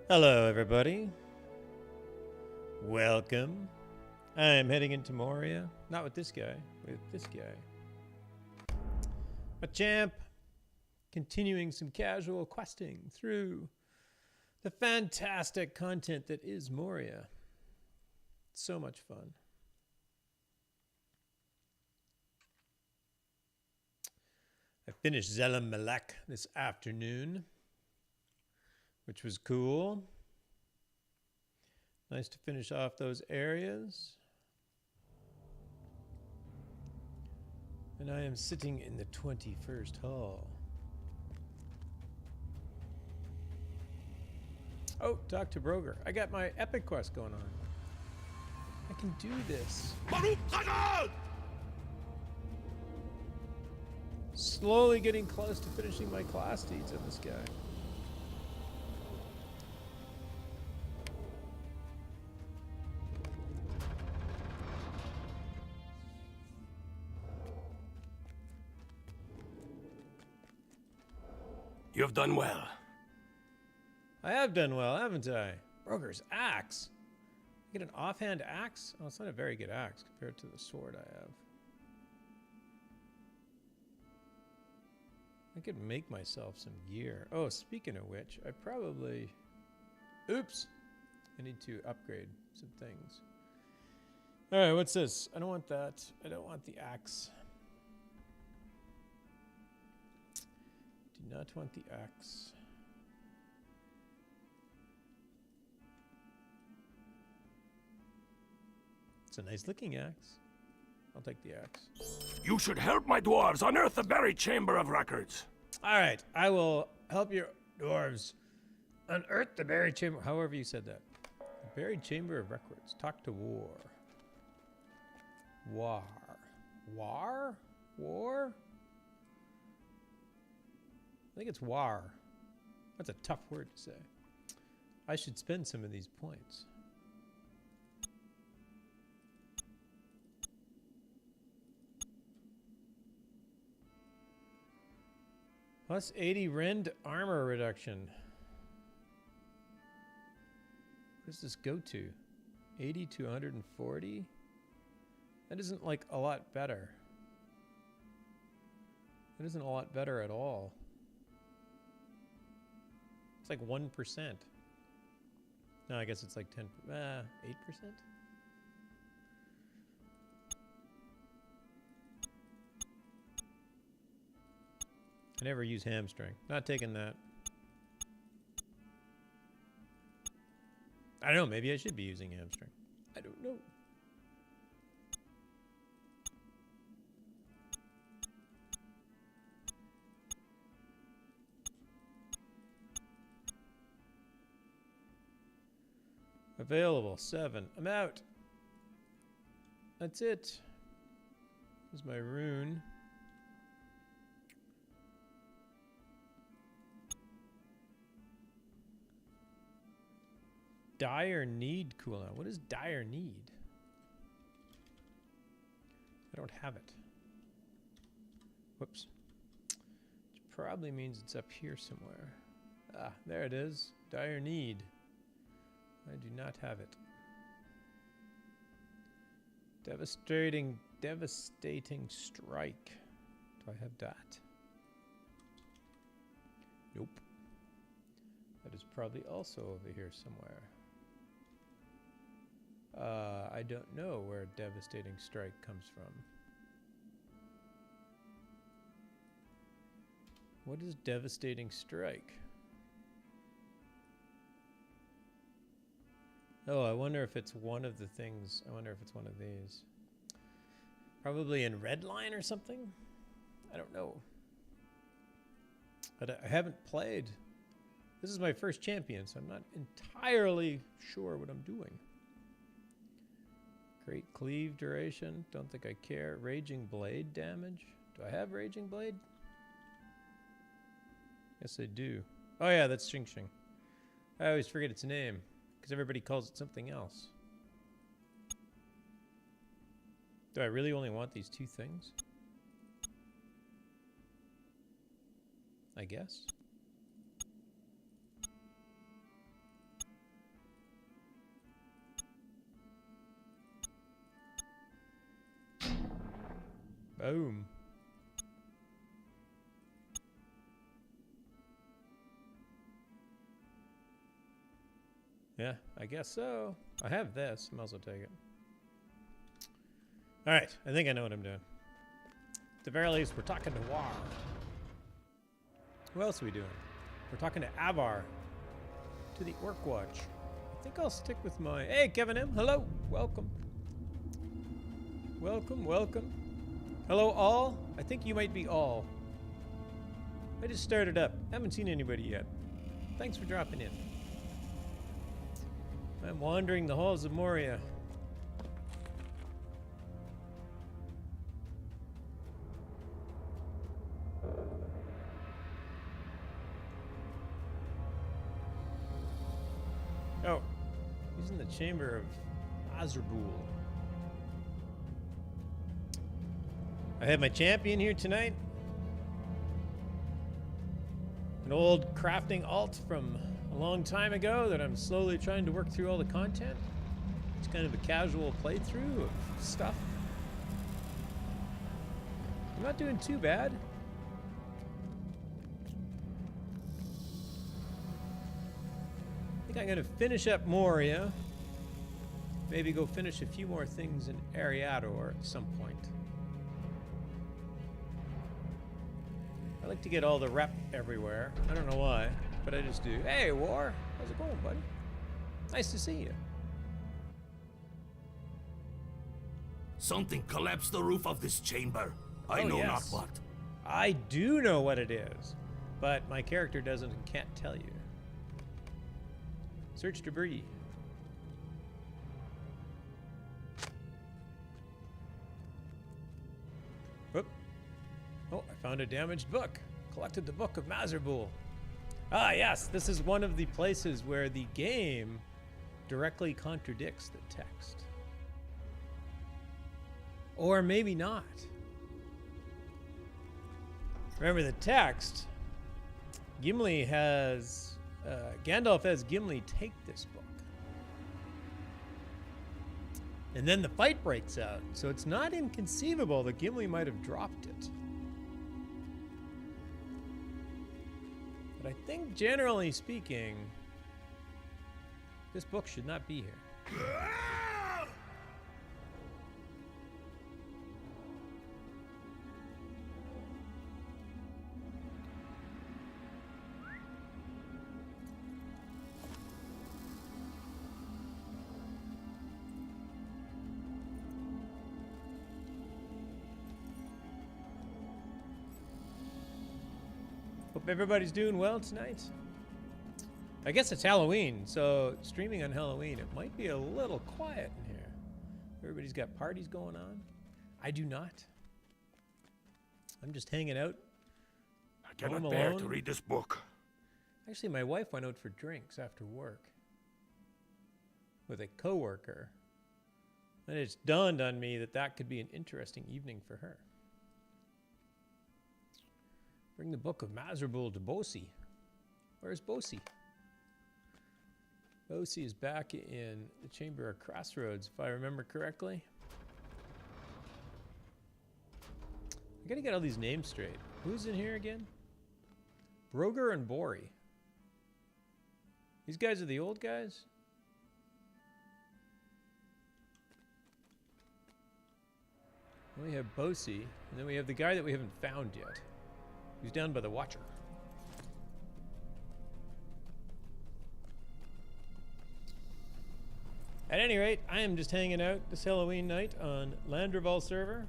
Hello, everybody. Welcome. I am heading into Moria. Not with this guy, with this guy. A champ. Continuing some casual questing through the fantastic content that is Moria. So much fun. I finished Zelim Malek this afternoon, which was cool. Nice to finish off those areas. And I am sitting in the 21st hall. Oh, talk to Broger. I got my epic quest going on. I can do this. Slowly getting close to finishing my class deeds on this guy. You've done well. I have done well, haven't I? Broger's axe. I get an offhand axe? Oh, it's not a very good axe compared to the sword I have. I could make myself some gear. Oh, speaking of which, I probably... Oops! I need to upgrade some things. Alright, what's this? I don't want that. I don't want the axe. Do not want the axe. It's a nice looking axe. I'll take the axe. You should help my dwarves unearth the buried chamber of records. Alright, I will help your dwarves unearth the buried chamber. However you said that. The buried chamber of records. Talk to War. War. War? War? I think it's war. That's a tough word to say. I should spend some of these points. Plus 80 rend armor reduction. What does this go to? 80 to 140? That isn't like a lot better. That isn't a lot better at all. It's like 1%. No, I guess it's like 8%? I never use hamstring. Not taking that. I don't know, maybe I should be using hamstring. I don't know. Available, 7. I'm out. That's it. Here's my rune. Dire need cooldown. What is dire need? I don't have it. Whoops. Which probably means it's up here somewhere. Ah, there it is. Dire need. I do not have it. Devastating strike. Do I have that? Nope. That is probably also over here somewhere. I don't know where devastating strike comes from. What is devastating strike? Oh, I wonder if it's one of the things. I wonder if it's one of these. Probably in Redline or something? I don't know. But I haven't played. This is my first champion, so I'm not entirely sure what I'm doing. Great cleave duration. Don't think I care. Raging blade damage. Do I have raging blade? Yes, I do. Oh yeah, that's Xing Xing. I always forget its name because everybody calls it something else. Do I really only want these two things? I guess. Boom. Yeah, I guess so. I have this. I might as well take it. Alright, I think I know what I'm doing. At the very least, we're talking to War. Who else are we doing? We're talking to Avar. To the Orc Watch. I think I'll stick with my... Hey, Kevin M. Hello. Welcome. Welcome, welcome. Hello, all. I think you might be all. I just started up. Haven't seen anybody yet. Thanks for dropping in. I'm wandering the halls of Moria. Oh, he's in the chamber of Azraboul. I have my champion here tonight. An old crafting alt from a long time ago that I'm slowly trying to work through all the content. It's kind of a casual playthrough of stuff. I'm not doing too bad. I think I'm going to finish up Moria. Maybe go finish a few more things in Ariador at some point. I like to get all the rep everywhere. I don't know why, but I just do. Hey, War. How's it going, buddy? Nice to see you. Something collapsed the roof of this chamber. I know not what. I do know what it is, but my character doesn't and can't tell you. Search debris. Whoop. Oh, I found a damaged book. Collected the Book of Mazerboul. Ah, yes, this is one of the places where the game directly contradicts the text. Or maybe not. Remember the text, Gimli has, Gandalf has Gimli take this book. And then the fight breaks out, so it's not inconceivable that Gimli might have dropped it. But I think, generally speaking, this book should not be here. Hope everybody's doing well tonight. I guess it's Halloween, so streaming on Halloween, it might be a little quiet in here. Everybody's got parties going on. I do not. I'm just hanging out. I cannot bear to read this book. Actually, my wife went out for drinks after work with a coworker. And it's dawned on me that that could be an interesting evening for her. Bring the Book of Mazerboul to Bosi. Where's Bosi? Bosi is back in the Chamber of Crossroads, if I remember correctly. I gotta get all these names straight. Who's in here again? Broger and Bori. These guys are the old guys? We have Bosi, and then we have the guy that we haven't found yet. He's down by the Watcher. At any rate, I am just hanging out this Halloween night on Landroval server,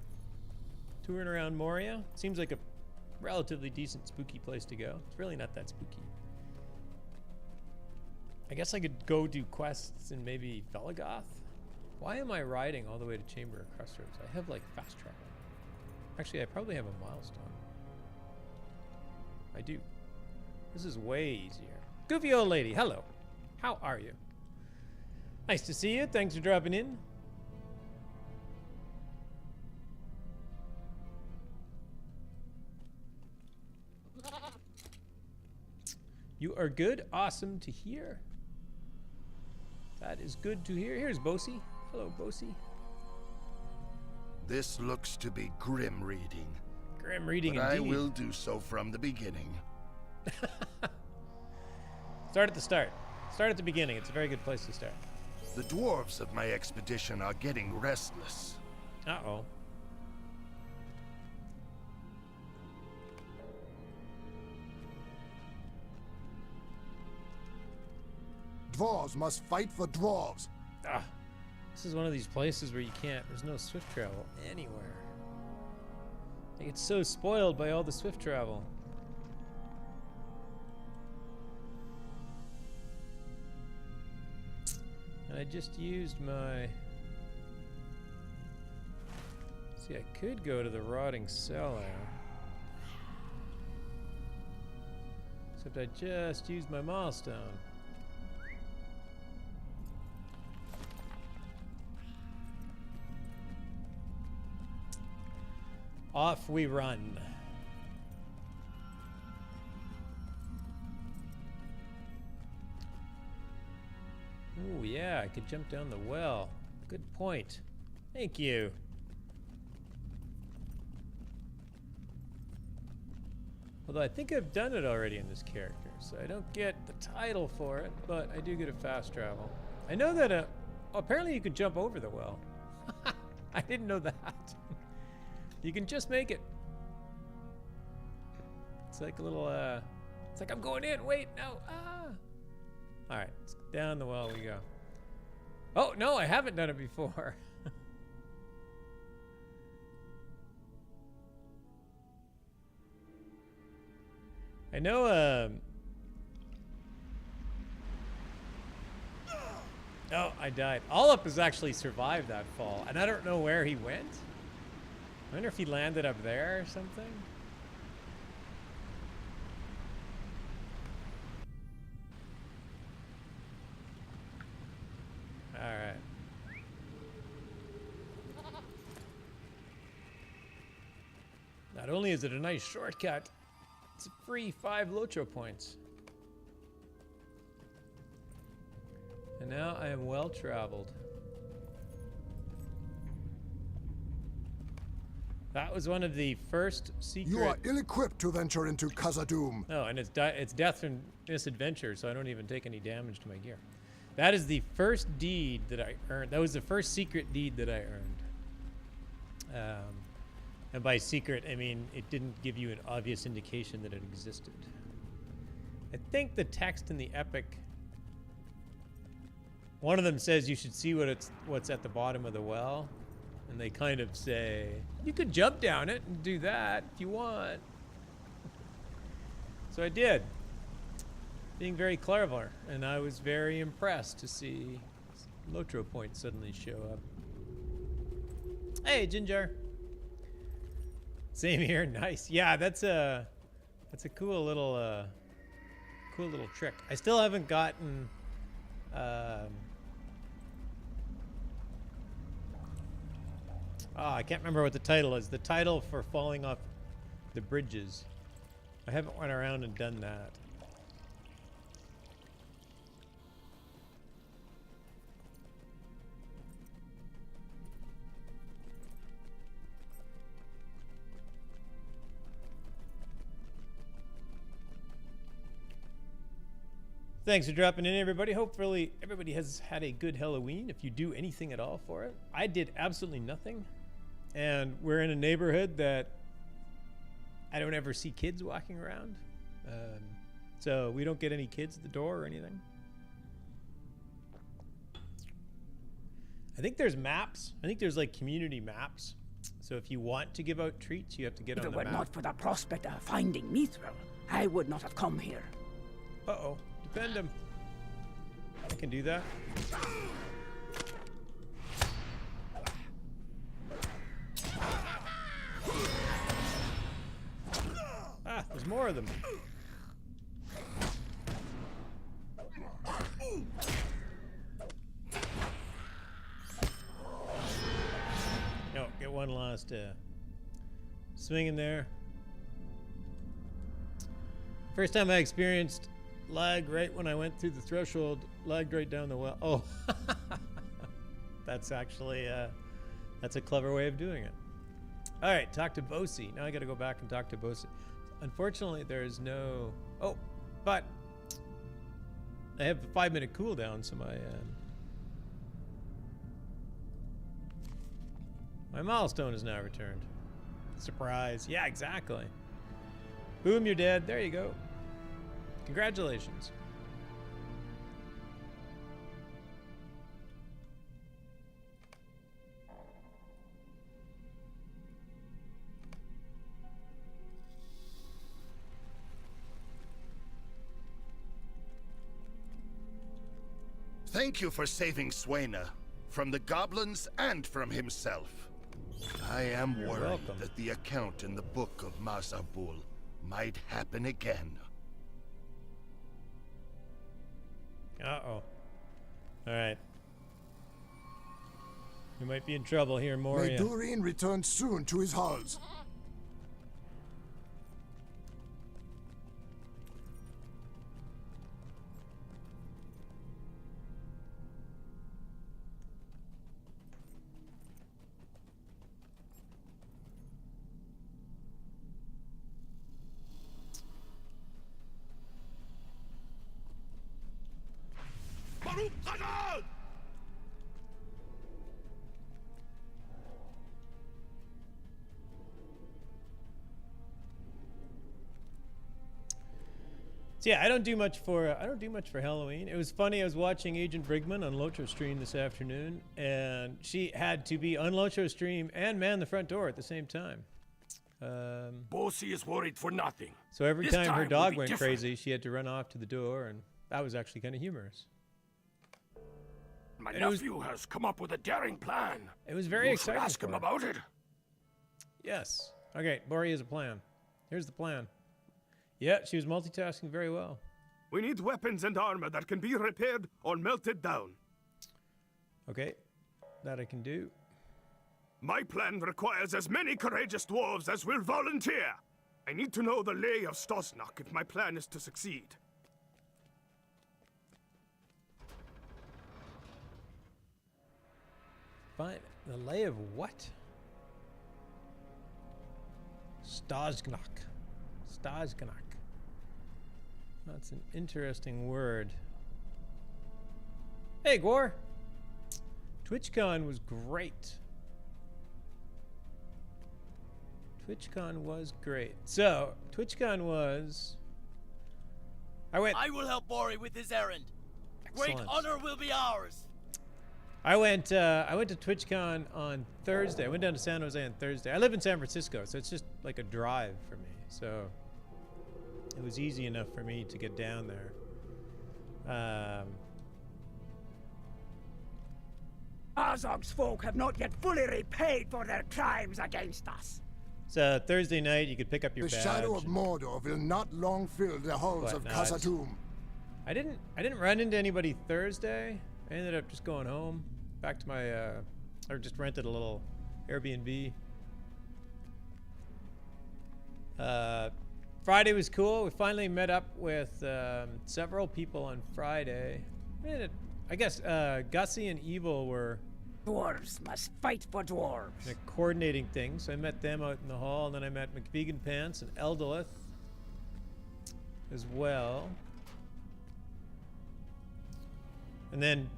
touring around Moria. Seems like a relatively decent spooky place to go. It's really not that spooky. I guess I could go do quests in maybe Velagoth. Why am I riding all the way to Chamber of Crossroads? I have like fast travel. Actually, I probably have a milestone. I do. This is way easier. Goofy old lady, hello. How are you? Nice to see you. Thanks for dropping in. You are good. Awesome to hear. That is good to hear. Here's Bosi. Hello, Bosi. This looks to be grim reading. Grim reading but indeed. I will do so from the beginning. Start at the start. Start at the beginning. It's a very good place to start. The dwarves of my expedition are getting restless. Uh-oh. Dwarves must fight for dwarves. Ah. This is one of these places where you can't, there's no swift travel anywhere. Like, it's so spoiled by all the swift travel. And I just used my... See, I could go to the rotting cellar. Except I just used my milestone. Off we run. Oh yeah, I could jump down the well. Good point. Thank you. Although I think I've done it already in this character, so I don't get the title for it, but I do get a fast travel. I know that apparently you can jump over the well. I didn't know that. You can just make it. It's like a little, it's like I'm going in. Wait, no. Ah. All right, down the well we go. Oh, no, I haven't done it before. I know, oh, I died. Olaf has actually survived that fall, and I don't know where he went. I wonder if he landed up there or something. All right. Not only is it a nice shortcut, it's a free 5 LotRO points. And now I am well traveled. That was one of the first secret... You are ill-equipped to venture into Khazad-dûm. Oh, and it's death from misadventure, so I don't even take any damage to my gear. That is the first deed that I earned. That was the first secret deed that I earned. And by secret, I mean it didn't give you an obvious indication that it existed. I think the text in the epic... One of them says you should see what's at the bottom of the well. And they kind of say, you could jump down it and do that if you want. So I did. Being very clever. And I was very impressed to see LotRO points suddenly show up. Hey, Ginger. Same here, nice. Yeah, that's a cool little trick. I still haven't gotten I can't remember what the title is. The title for falling off the bridges. I haven't went around and done that. Thanks for dropping in, everybody. Hopefully everybody has had a good Halloween, if you do anything at all for it. I did absolutely nothing. And we're in a neighborhood that I don't ever see kids walking around. So we don't get any kids at the door or anything. I think there's maps. I think there's like community maps. So if you want to give out treats, you have to get on the map. If it were not for the prospect of finding Mithril, I would not have come here. Uh-oh. Defend him. I can do that. Ah, there's more of them. No, get one last swing in there. First time I experienced lag right when I went through the threshold, lagged right down the well. Oh, that's actually That's a clever way of doing it. All right, talk to Bosi. Now I got to go back and talk to Bosi. Unfortunately, there's no... Oh, but I have a 5-minute cooldown, so my milestone is now returned. Surprise. Yeah, exactly. Boom, you're dead. There you go. Congratulations. Thank you for saving Swaina from the goblins and from himself. I am worried welcome. that the account in the Book of Mazabul might happen again. Uh-oh. All right. We might be in trouble here in Moria. May Durin return soon to his halls. So yeah, I don't do much for Halloween. It was funny. I was watching Agent Brigman on LotRO stream this afternoon, and she had to be on LotRO stream and man the front door at the same time. Bosi is worried for nothing. So every This time her will dog be went different. crazy, she had to run off to the door, and that was actually kind of humorous. My And it was- nephew has come up with a daring plan. It was very You should exciting ask for him her. about it. Yes. Okay, Moria has a plan. Here's the plan. Yeah, she was multitasking very well. We need weapons and armor that can be repaired or melted down. Okay, that I can do. My plan requires as many courageous dwarves as will volunteer. I need to know the lay of Stosnak if my plan is to succeed. Fine. The lay of what? Stajgnak. Stajgnak. That's an interesting word. Hey, Gwar. TwitchCon was great. TwitchCon was great. So, TwitchCon was... I will help Mori with his errand. Great Excellent. honor will be ours. I went to TwitchCon on Thursday. I went down to San Jose on Thursday. I live in San Francisco, so it's just like a drive for me. So it was easy enough for me to get down there. Azog's folk have not yet fully repaid for their crimes against us. So Thursday night, you could pick up your The badge. shadow of and Mordor will not long fill the halls of whatnot. Khazad-dûm. I didn't run into anybody Thursday. I ended up just going home, back to my, or just rented a little Airbnb. Friday was cool. We finally met up with several people on Friday. I guess Gussie and Evil were Dwarves must fight for dwarves. coordinating things. So I met them out in the hall, and then I met McVegan Pants and Eldolith as well. And then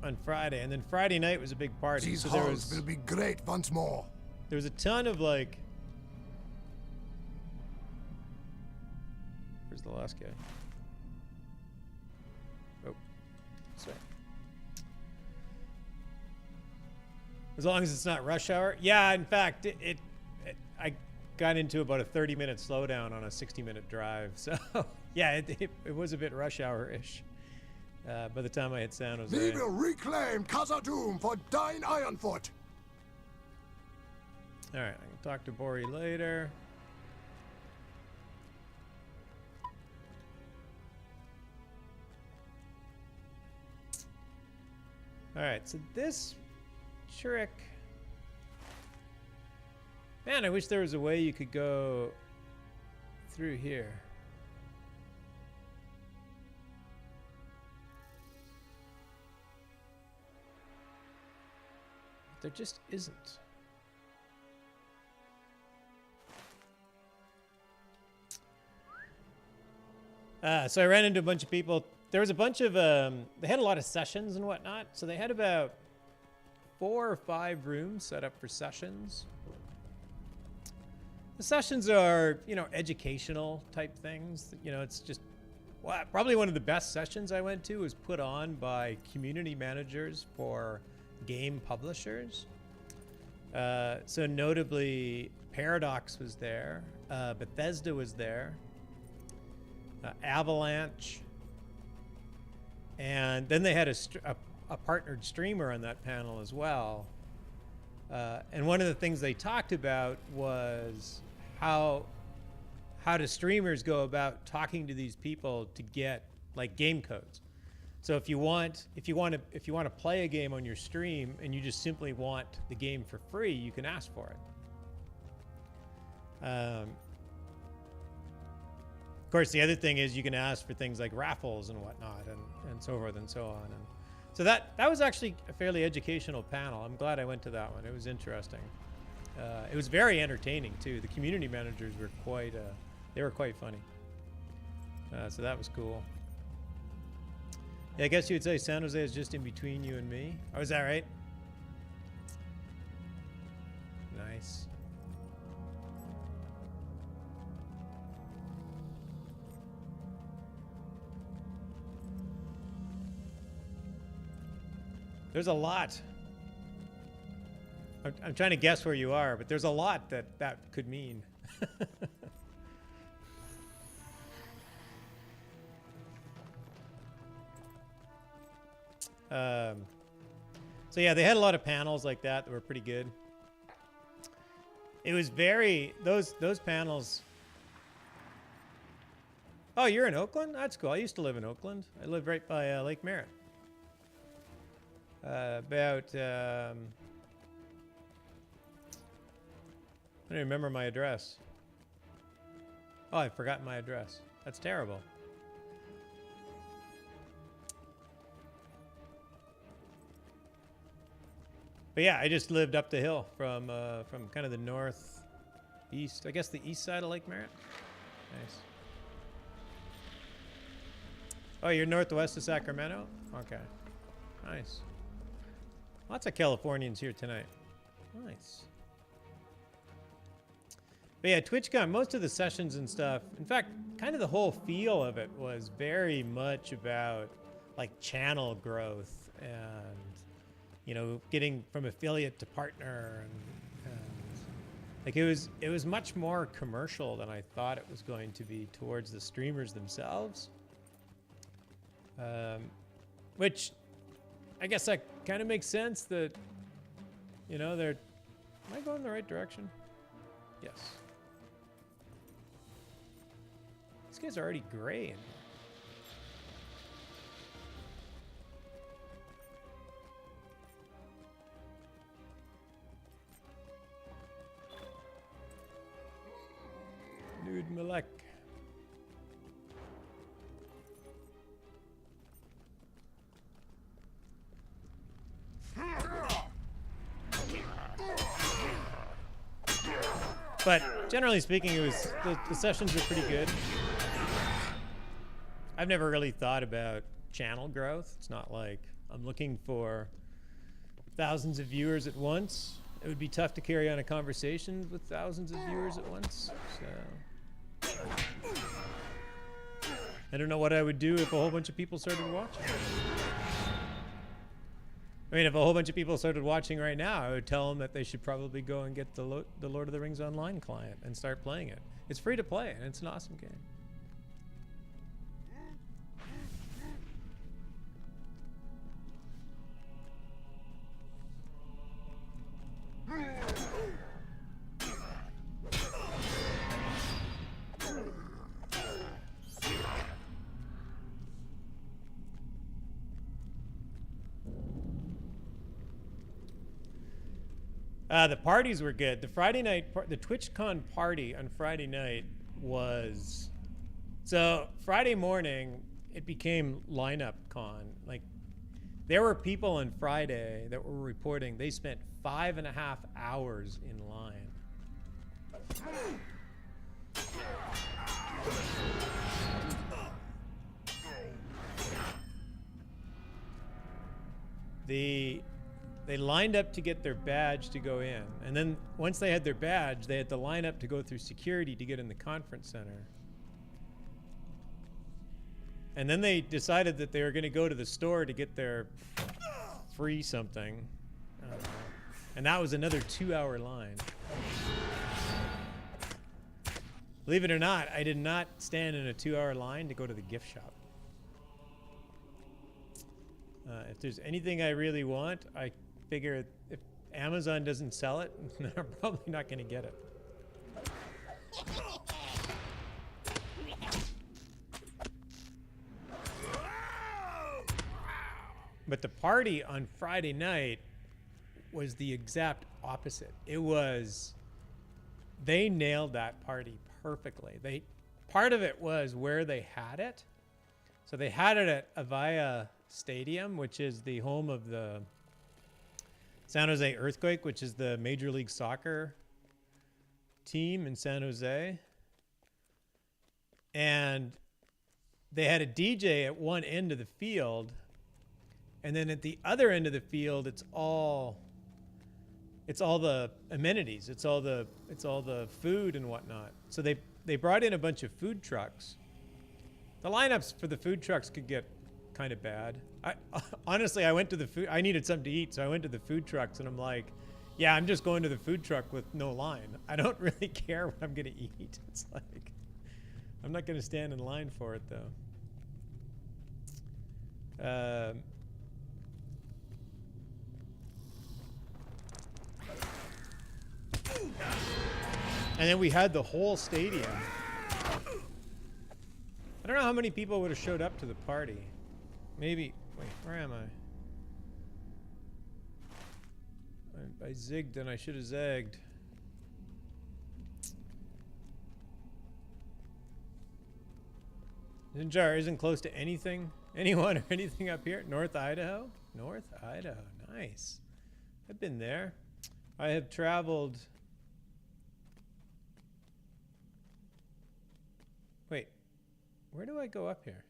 on Friday, and then Friday night was a big party. These So there halls was will be great once more. a ton of like. Where's the last guy? Oh, sorry. As long as it's not rush hour. Yeah, in fact, I got into about a 30-minute slowdown on a 60-minute drive. So yeah, it was a bit rush hour-ish. By the time I hit San Jose. We will reclaim Khazad-dûm for Dine Ironfoot. All right, I can talk to Bori later. All right, so this trick. Man, I wish there was a way you could go through here. There just isn't. So I ran into a bunch of people. There was a bunch of, they had a lot of sessions and whatnot. So they had about 4 or 5 rooms set up for sessions. The sessions are, you know, educational type things. You know, it's just, well, probably one of the best sessions I went to was put on by community managers for game publishers. So notably, Paradox was there, Bethesda was there, Avalanche, and then they had a partnered streamer on that panel as well. And one of the things they talked about was how do streamers go about talking to these people to get like game codes. So if you want to play a game on your stream and you just simply want the game for free, you can ask for it. Of course, the other thing is you can ask for things like raffles and whatnot, and so forth and so on. And so that was actually a fairly educational panel. I'm glad I went to that one. It was interesting. It was very entertaining too. The community managers were quite funny. So that was cool. Yeah, I guess you would say San Jose is just in between you and me. Oh, is that right? Nice. There's a lot. I'm trying to guess where you are, but there's a lot that could mean. So yeah, they had a lot of panels like that were pretty good. It was those panels. Oh, you're in Oakland? That's cool. I used to live in Oakland. I lived right by Lake Merritt. I don't remember my address. Oh, I forgot my address. That's terrible. But yeah, I just lived up the hill from kind of the northeast, I guess the east side of Lake Merritt. Nice. Oh, you're northwest of Sacramento? Okay. Nice. Lots of Californians here tonight. Nice. But yeah, TwitchCon, most of the sessions and stuff, in fact, kind of the whole feel of it was very much about like channel growth and, you know, getting from affiliate to partner, and like it was much more commercial than I thought it was going to be towards the streamers themselves. Which I guess that kind of makes sense that, you know, am I going in the right direction? Yes. These guys are already gray in here. Nude Malek. But generally speaking, the sessions were pretty good. I've never really thought about channel growth. It's not like I'm looking for thousands of viewers at once. It would be tough to carry on a conversation with thousands of viewers at once. So I don't know what I would do if a whole bunch of people started watching. I mean, if a whole bunch of people started watching right now, I would tell them that they should probably go and get the Lord of the Rings Online client and start playing it. It's free to play, and it's an awesome game. The parties were good. The Friday night, the TwitchCon party on Friday night was, so Friday morning it became lineup con. Like, there were people on Friday that were reporting they spent 5.5 hours in line. They lined up to get their badge to go in. And then once they had their badge, they had to line up to go through security to get in the conference center. And then they decided that they were going to go to the store to get their free something. I don't know. And that was another 2-hour line. Believe it or not, I did not stand in a 2-hour line to go to the gift shop. If there's anything I really want, I figure if Amazon doesn't sell it, I'm probably not going to get it. But the party on Friday night was the exact opposite. It was, they nailed that party perfectly. Part of it was where they had it. So they had it at Avaya Stadium, which is the home of the San Jose Earthquake, which is the Major League Soccer team in San Jose. And they had a DJ at one end of the field. And then at the other end of the field, it's all the amenities. It's all the food and whatnot. So they brought in a bunch of food trucks. The lineups for the food trucks could get kind of bad. Honestly, I needed something to eat, so I went to the food trucks and I'm like, yeah, I'm just going to the food truck with no line. I don't really care what I'm gonna eat. It's like, I'm not gonna stand in line for it though. And then we had the whole stadium. I don't know how many people would have showed up to the party. Maybe, wait, where am I? I zigged and I should have zagged. Ninjar isn't close to anything, anyone or anything up here. North Idaho? North Idaho, nice. I've been there. I have traveled. Wait, where do I go up here?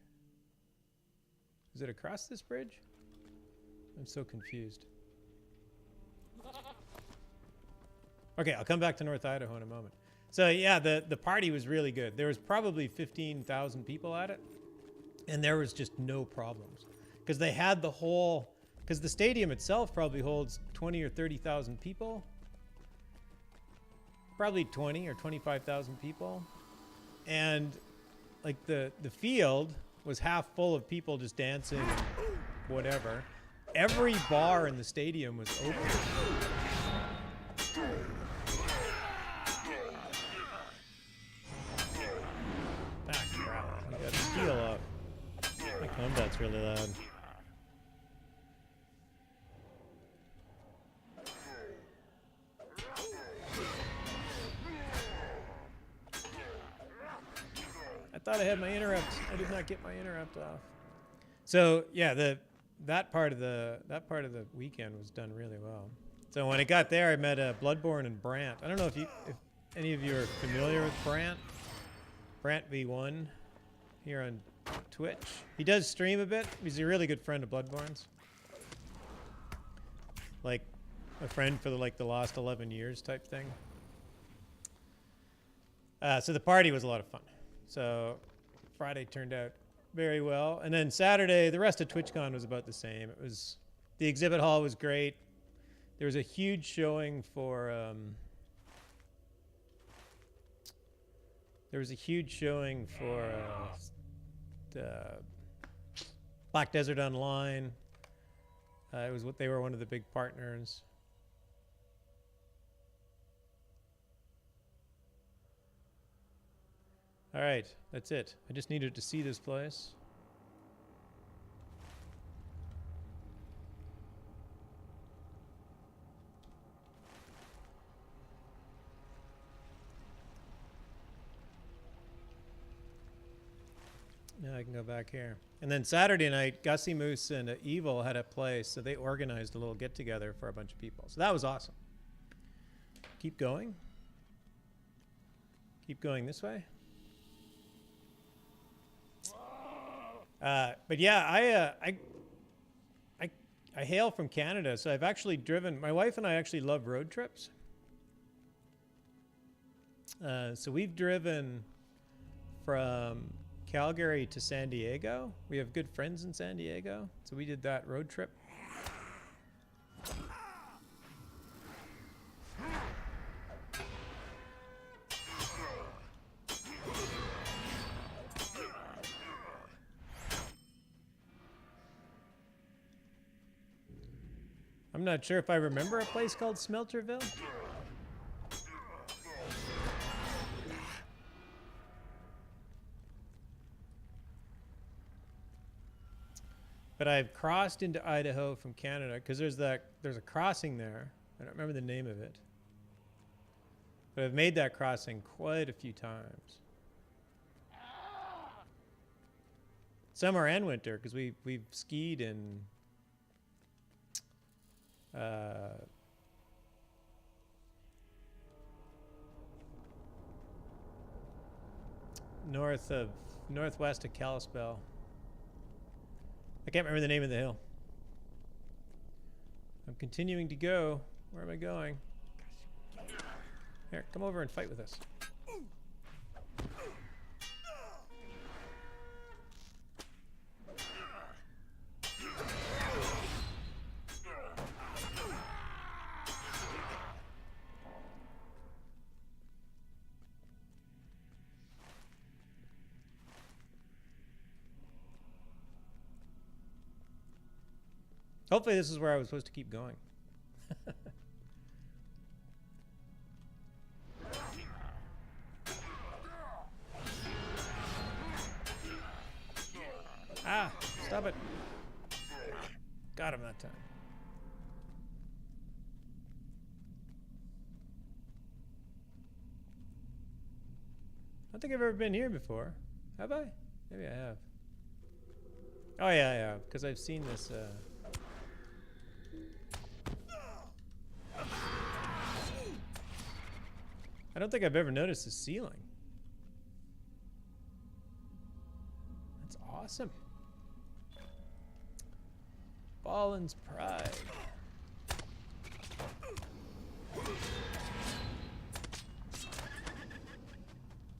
Is it across this bridge? I'm so confused. Okay, I'll come back to North Idaho in a moment. So yeah, the party was really good. There was probably 15,000 people at it, and there was just no problems. Because they had the whole, because the stadium itself probably holds 20 or 30,000 people. Probably 20 or 25,000 people. And like the field was half full of people just dancing, whatever. Every bar in the stadium was open. Ah, crap. I gotta heal up. My combat's really loud. I thought I had my interrupt. I did not get my interrupt off. So yeah, that part of the weekend was done really well. So when I got there, I met Bloodborne and Brant. I don't know if any of you are familiar with Brant. Brant V1 here on Twitch. He does stream a bit. He's a really good friend of Bloodborne's. Like a friend for the last 11 years type thing. So the party was a lot of fun. So Friday turned out very well. And then Saturday, the rest of TwitchCon was about the same. The exhibit hall was great. There was a huge showing for the Black Desert Online. They were one of the big partners. All right, that's it. I just needed to see this place. Now I can go back here. And then Saturday night, Gussie Moose and Evil had a play, so they organized a little get-together for a bunch of people. So that was awesome. Keep going. Keep going this way. But yeah, I hail from Canada, so I've actually driven. My wife and I actually love road trips. So we've driven from Calgary to San Diego. We have good friends in San Diego, so we did that road trip. I'm not sure if I remember a place called Smelterville. But I've crossed into Idaho from Canada because there's a crossing there. I don't remember the name of it. But I've made that crossing quite a few times. Summer and winter, because we've skied in northwest of Kalispell. I can't remember the name of the hill. I'm continuing to go. Where am I going? Here, come over and fight with us. Hopefully this is where I was supposed to keep going. Ah, stop it. Got him that time. I don't think I've ever been here before. Have I? Maybe I have. Oh yeah, I have, because I've seen this I don't think I've ever noticed the ceiling. That's awesome. Ballin's Pride.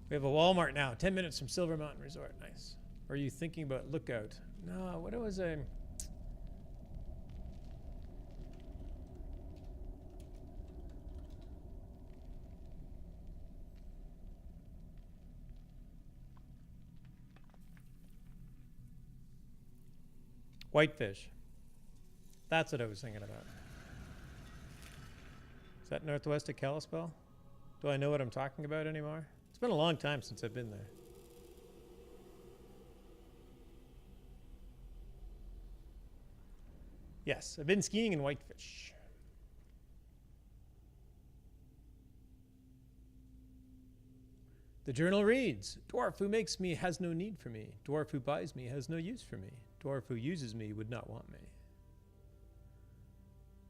We have a Walmart now, 10 minutes from Silver Mountain Resort. Nice. Or are you thinking about Lookout? No, what was I? Whitefish. That's what I was thinking about. Is that northwest of Kalispell? Do I know what I'm talking about anymore? It's been a long time since I've been there. Yes, I've been skiing in Whitefish. The journal reads, Dwarf who makes me has no need for me. Dwarf who buys me has no use for me. Dwarf who uses me would not want me.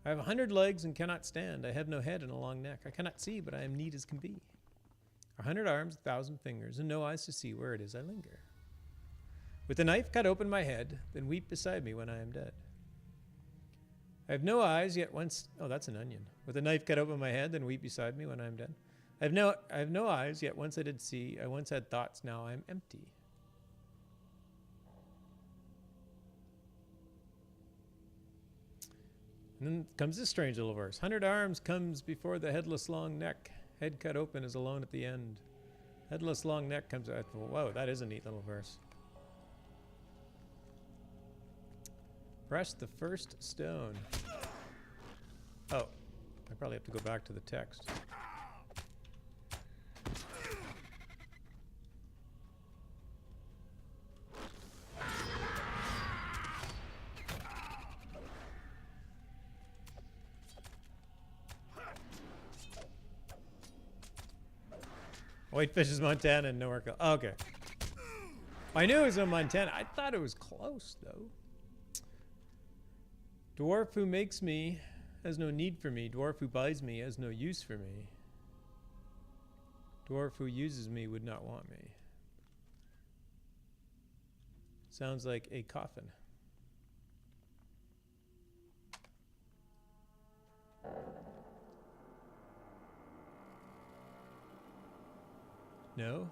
I have 100 legs and cannot stand. I have no head and a long neck. I cannot see, but I am neat as can be. 100 arms, 1,000 fingers, and no eyes to see where it is I linger. With a knife cut open my head, then weep beside me when I am dead. I have no eyes, yet once... Oh, that's an onion. With a knife cut open my head, then weep beside me when I am dead. I have no eyes, yet once I did see. I once had thoughts, now I am empty. And then comes this strange little verse. 100 arms comes before the headless long neck. Head cut open is alone at the end. Headless long neck comes out. Whoa, that is a neat little verse. Press the first stone. Oh, I probably have to go back to the text. Whitefish is Montana and nowhere close. Oh, okay. I knew it was in Montana. I thought it was close, though. Dwarf who makes me has no need for me. Dwarf who buys me has no use for me. Dwarf who uses me would not want me. Sounds like a coffin. No?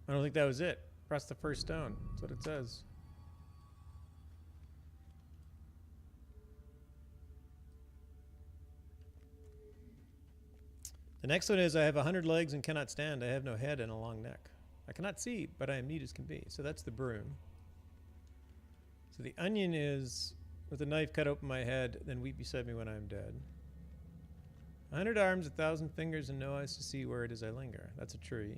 I don't think that was it. Press the first stone. That's what it says. The next one is I have 100 legs and cannot stand. I have no head and a long neck. I cannot see, but I am neat as can be. So that's the broom. So the onion is with a knife cut open my head, then weep beside me when I am dead. 100 arms, 1,000 fingers, and no eyes to see where it is I linger. That's a tree.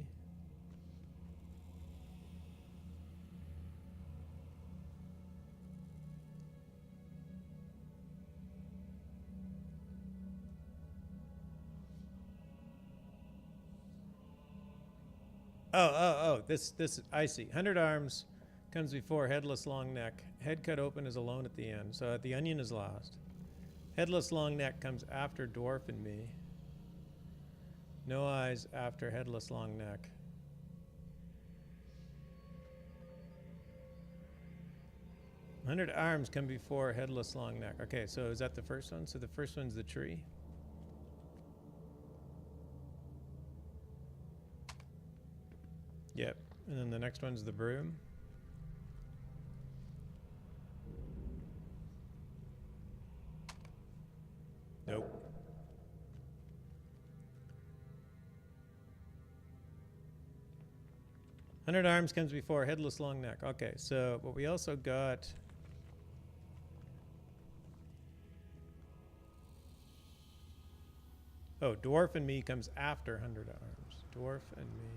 This, I see. 100 arms comes before headless long neck. Head cut open is alone at the end. So the onion is last. Headless long neck comes after dwarf and me. No eyes after headless long neck. "100 arms come before headless long neck." Okay, so is that the first one? So the first one's the tree. Yep. And then the next one's the broom. Nope. "100 arms comes before headless long neck." Okay, so but we also got dwarf and me comes after 100 arms. Dwarf and me.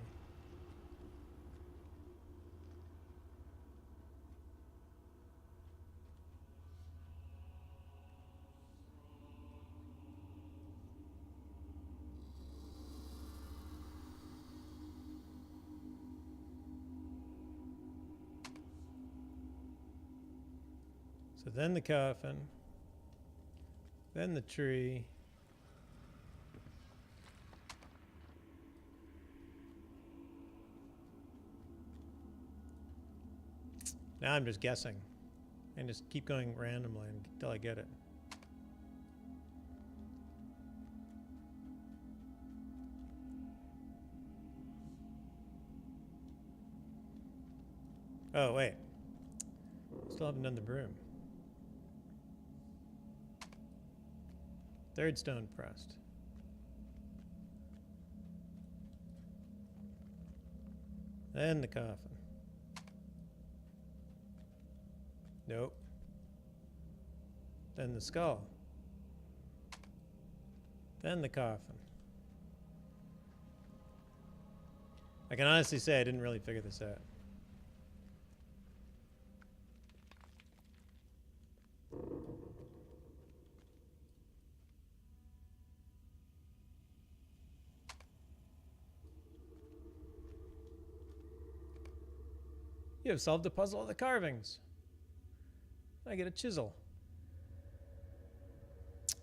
So then the coffin, then the tree. Now I'm just guessing and just keep going randomly until I get it. Oh, wait. Still haven't done the broom. Third stone pressed. Then the coffin. Nope. Then the skull. Then the coffin. I can honestly say I didn't really figure this out. You have solved the puzzle of the carvings. I get a chisel.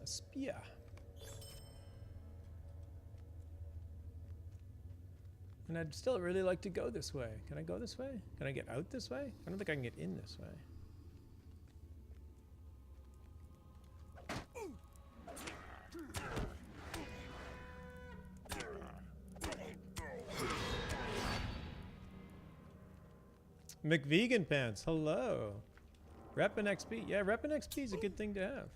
A spear. And I'd still really like to go this way. Can I go this way? Can I get out this way? I don't think I can get in this way. McVegan Pants, hello. Reppin' XP. Yeah, Reppin' XP is a good thing to have.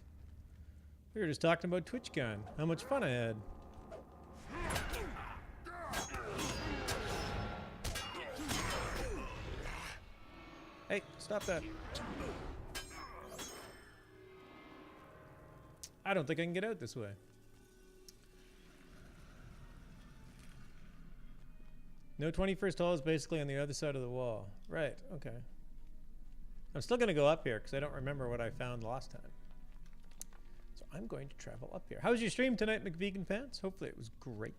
We were just talking about TwitchCon. How much fun I had. Hey, stop that. I don't think I can get out this way. No 21st hole is basically on the other side of the wall. Right, okay. I'm still going to go up here because I don't remember what I found last time. So I'm going to travel up here. How was your stream tonight, McVegan Pants? Hopefully it was great.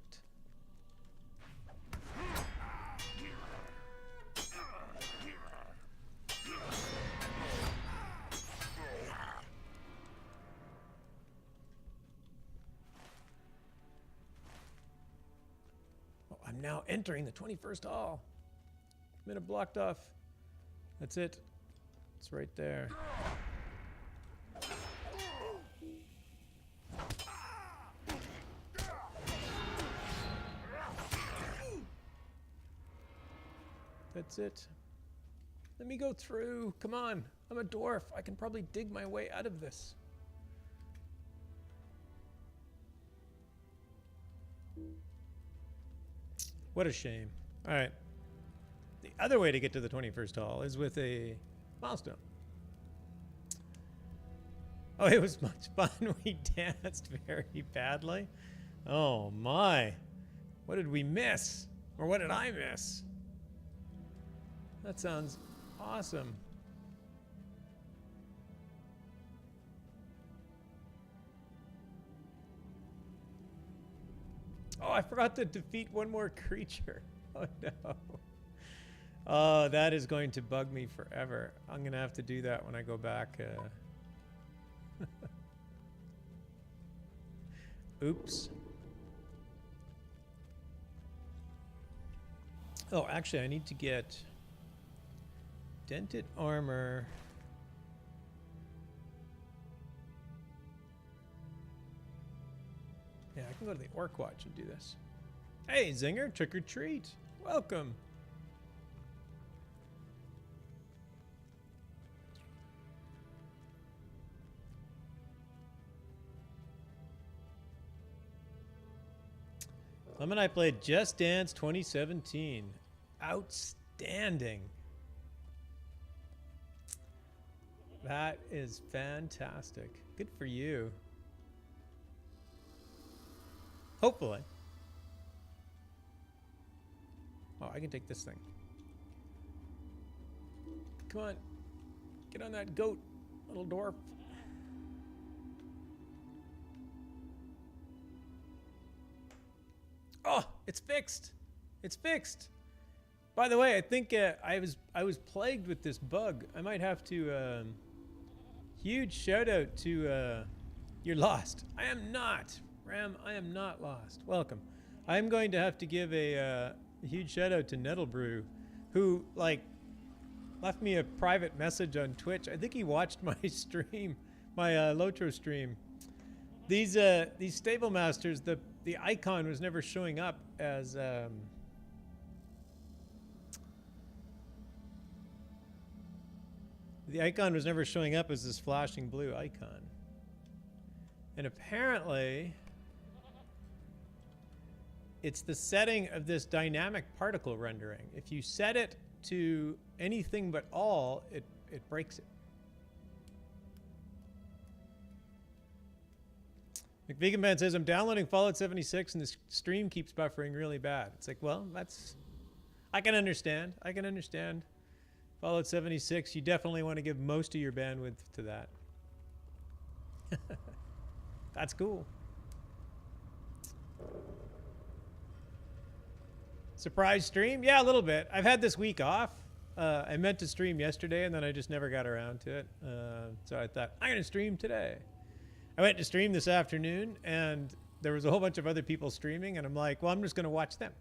I'm now entering the 21st hall. I'm in a blocked off That's it. It's right there. That's it. Let me go through. Come on. I'm a dwarf. I can probably dig my way out of this. What a shame. All right. The other way to get to the 21st hall is with a milestone. Oh, it was much fun. We danced very badly. Oh my. What did we miss? Or what did I miss? That sounds awesome. Oh, I forgot to defeat one more creature. Oh no. Oh, that is going to bug me forever. I'm going to have to do that when I go back. Oops. Oh, actually, I need to get dented armor. Yeah, I can go to the Orc Watch and do this. Hey, Zinger, trick or treat. Welcome. Clem and I played Just Dance 2017. Outstanding. That is fantastic. Good for you. Hopefully. Oh, I can take this thing. Come on. Get on that goat, little dwarf. Oh, it's fixed. It's fixed. By the way, I think I was plagued with this bug. I might have to huge shout out to you're lost. I am not. Ram, I am not lost. Welcome. I'm going to have to give a huge shout out to Nettlebrew, who like left me a private message on Twitch. I think he watched my stream, my LotRO stream. These stable masters, the icon was never showing up as the icon was never showing up as this flashing blue icon. And apparently it's the setting of this dynamic particle rendering. If you set it to anything but all, it breaks it. McVegan Man says, I'm downloading Fallout 76 and the stream keeps buffering really bad. It's like, well, that's... I can understand. I can understand. Fallout 76, you definitely want to give most of your bandwidth to that. That's cool. Surprise stream? Yeah, a little bit. I've had this week off. I meant to stream yesterday and then I just never got around to it. So I thought, I'm going to stream today. I went to stream this afternoon and there was a whole bunch of other people streaming and I'm like, well, I'm just going to watch them.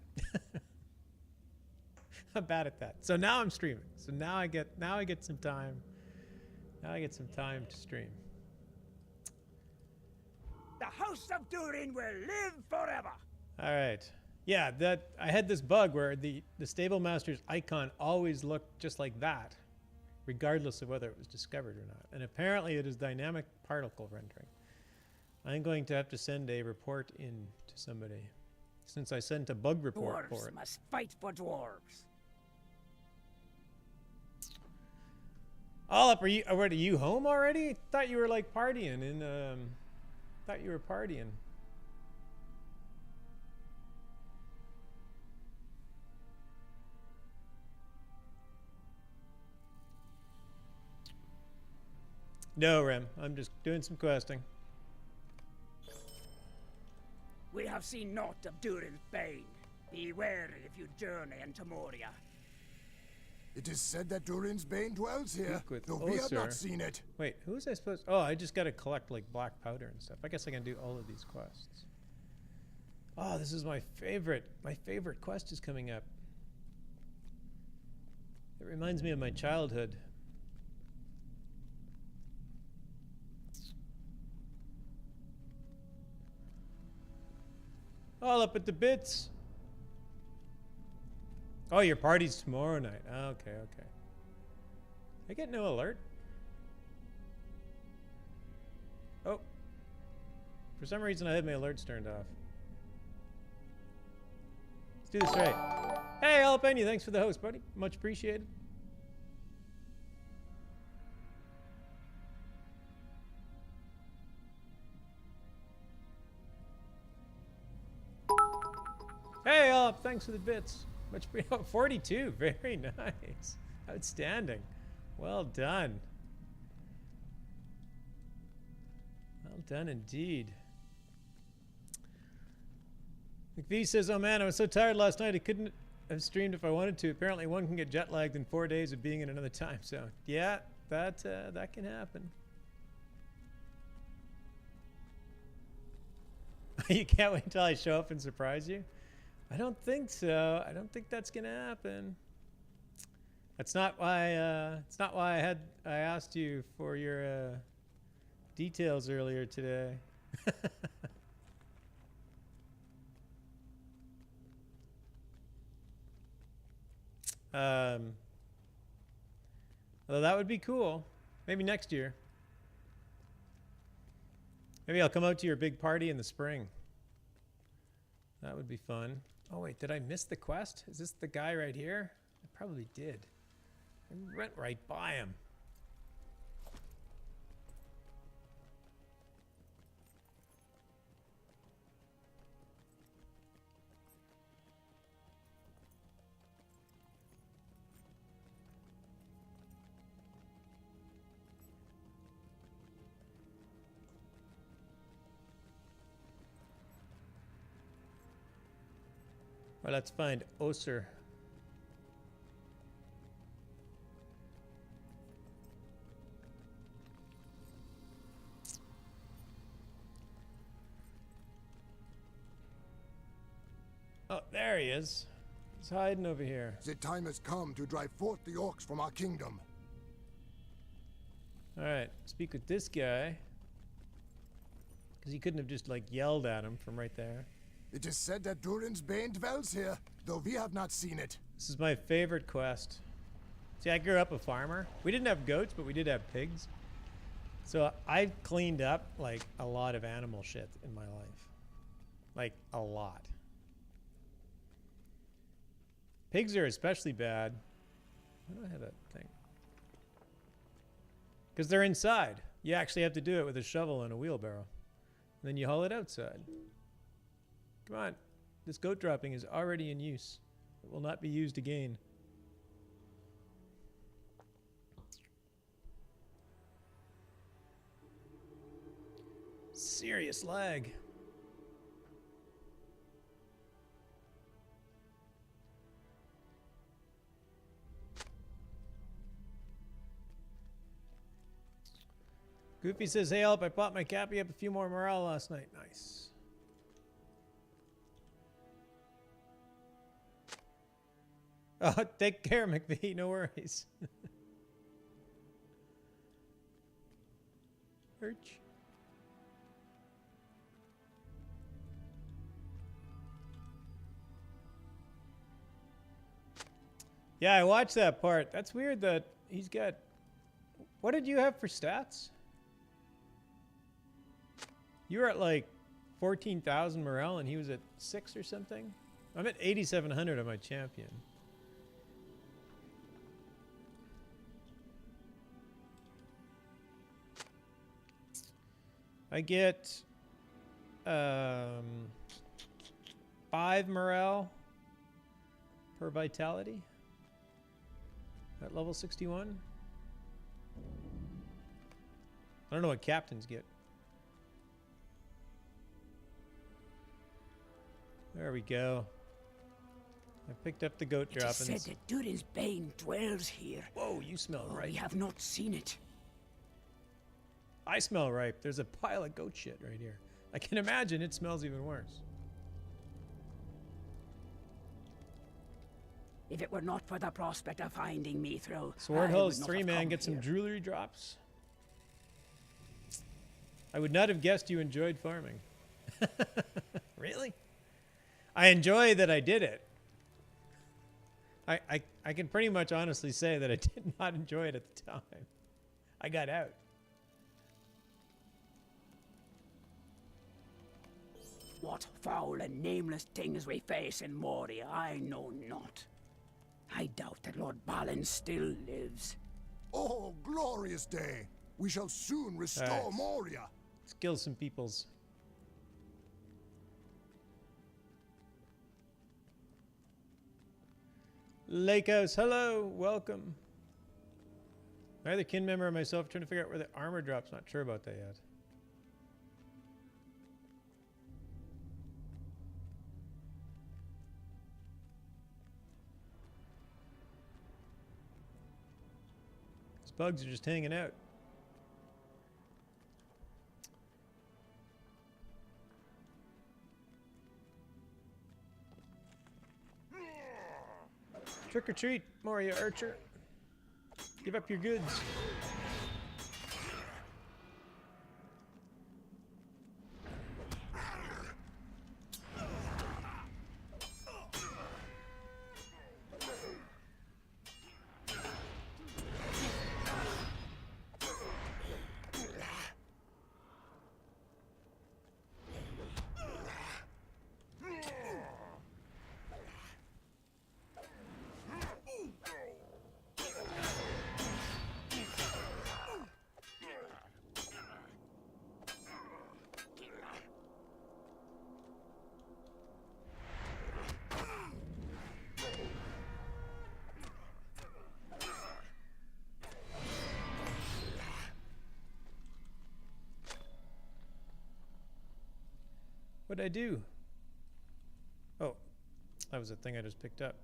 I'm bad at that. So now I'm streaming. So now I get some time. Now I get some time to stream. The House of Durin will live forever. All right. Yeah, that I had this bug where the Stable Master's icon always looked just like that, regardless of whether it was discovered or not. And apparently it is dynamic particle rendering. I'm going to have to send a report in to somebody, since I sent a bug report for it. Dwarves must fight for dwarves. All up, are you home already? Thought you were like partying in thought you were partying. No, Rem. I'm just doing some questing. We have seen naught of Durin's bane. Be wary if you journey into Moria. It is said that Durin's bane dwells here, Speak with though we have Oser. not seen it. Wait, who was I supposed... Oh, I just got to collect, like, black powder and stuff. I guess I can do all of these quests. Oh, this is my favorite. My favorite quest is coming up. reminds me of my childhood. All up at the bits. Oh, your party's tomorrow night. Okay, okay. I get no alert. Oh. For some reason, I had my alerts turned off. Let's do this right. Hey, Jalapeno, thanks for the host, buddy. Much appreciated. Hey, thanks for the bits. Much 42. Very nice. Outstanding. Well done. Well done indeed. McVee says, oh man, I was so tired last night I couldn't have streamed if I wanted to. Apparently one can get jet lagged in 4 days of being in another time zone. Yeah, that can happen. You can't wait until I show up and surprise you? I don't think so. I don't think that's gonna happen. That's not why. It's not why I asked you for your details earlier today. Although that would be cool. Maybe next year. Maybe I'll come out to your big party in the spring. That would be fun. Oh wait, did I miss the quest? Is this the guy right here? I probably did. I went right by him. Well, let's find Oser. Oh, there he is. He's hiding over here. The time has come to drive forth the orcs from our kingdom. All right, speak with this guy. Because he couldn't have just, like, yelled at him from right there. It is said that Durin's Bane dwells here, though we have not seen it. This is my favorite quest. See, I grew up a farmer. We didn't have goats, but we did have pigs. So I've cleaned up, like, a lot of animal shit in my life. Like, a lot. Pigs are especially bad. Why do I have that thing? Because they're inside. You actually have to do it with a shovel and a wheelbarrow. And then you haul it outside. Come on. This goat dropping is already in use. It will not be used again. Serious lag. Goofy says, hey, help, I popped my cappy up a few more morale last night. Nice. Oh, take care, McVee. No worries. Perch. Yeah, I watched that part. That's weird that he's got... What did you have for stats? You were at like 14,000 morale and he was at 6 or something? I'm at 8,700 on my champion. I get 5 morale per vitality at level 61. I don't know what captains get. There we go. I picked up the goat droppings. It is said that Durin's Bane dwells here. Whoa, you smell Oh, ripe. we have not seen it. I smell ripe. There's a pile of goat shit right here. I can imagine it smells even worse. If it were not for the prospect of finding me through, Sword I Hill's would not 3 have man come get some here. jewelry drops. I would not have guessed you enjoyed farming. Really? I enjoy that I did it. I can pretty much honestly say that I did not enjoy it at the time. I got out. What foul and nameless things we face in Moria, I know not. I doubt that Lord Balin still lives. Oh, glorious day! We shall soon restore Alright. Moria. Let's kill some peoples. Lake House, hello, welcome. Either kin member or myself trying to figure out where the armor drops. Not sure about that yet. These bugs are just hanging out. Trick or treat, Moria Archer. Give up your goods. What'd I do? Oh, that was a thing I just picked up.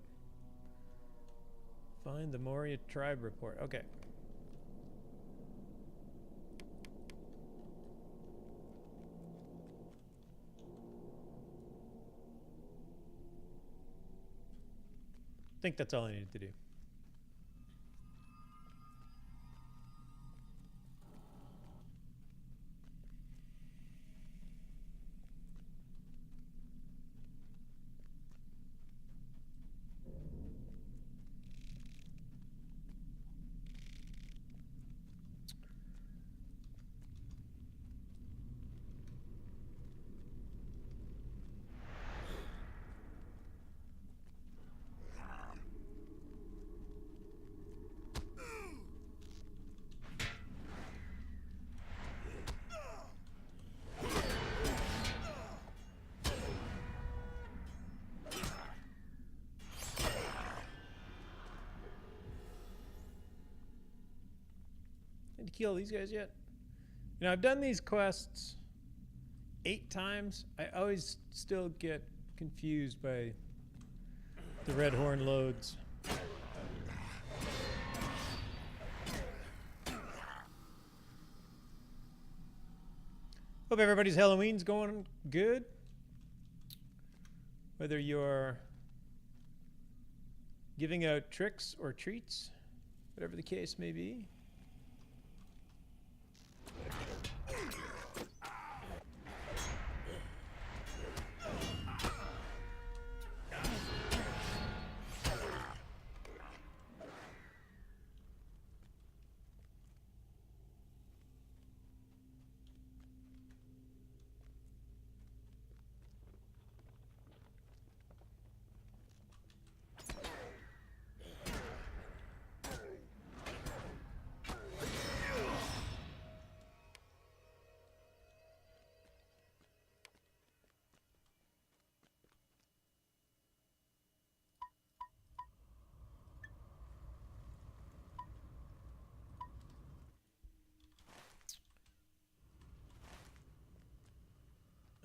Find the Moria tribe report. Okay. I think that's all I needed to do. Did you kill these guys yet? You know, I've done these quests 8 times. I always still get confused by the red horn loads. Hope everybody's Halloween's going good. Whether you're giving out tricks or treats, whatever the case may be.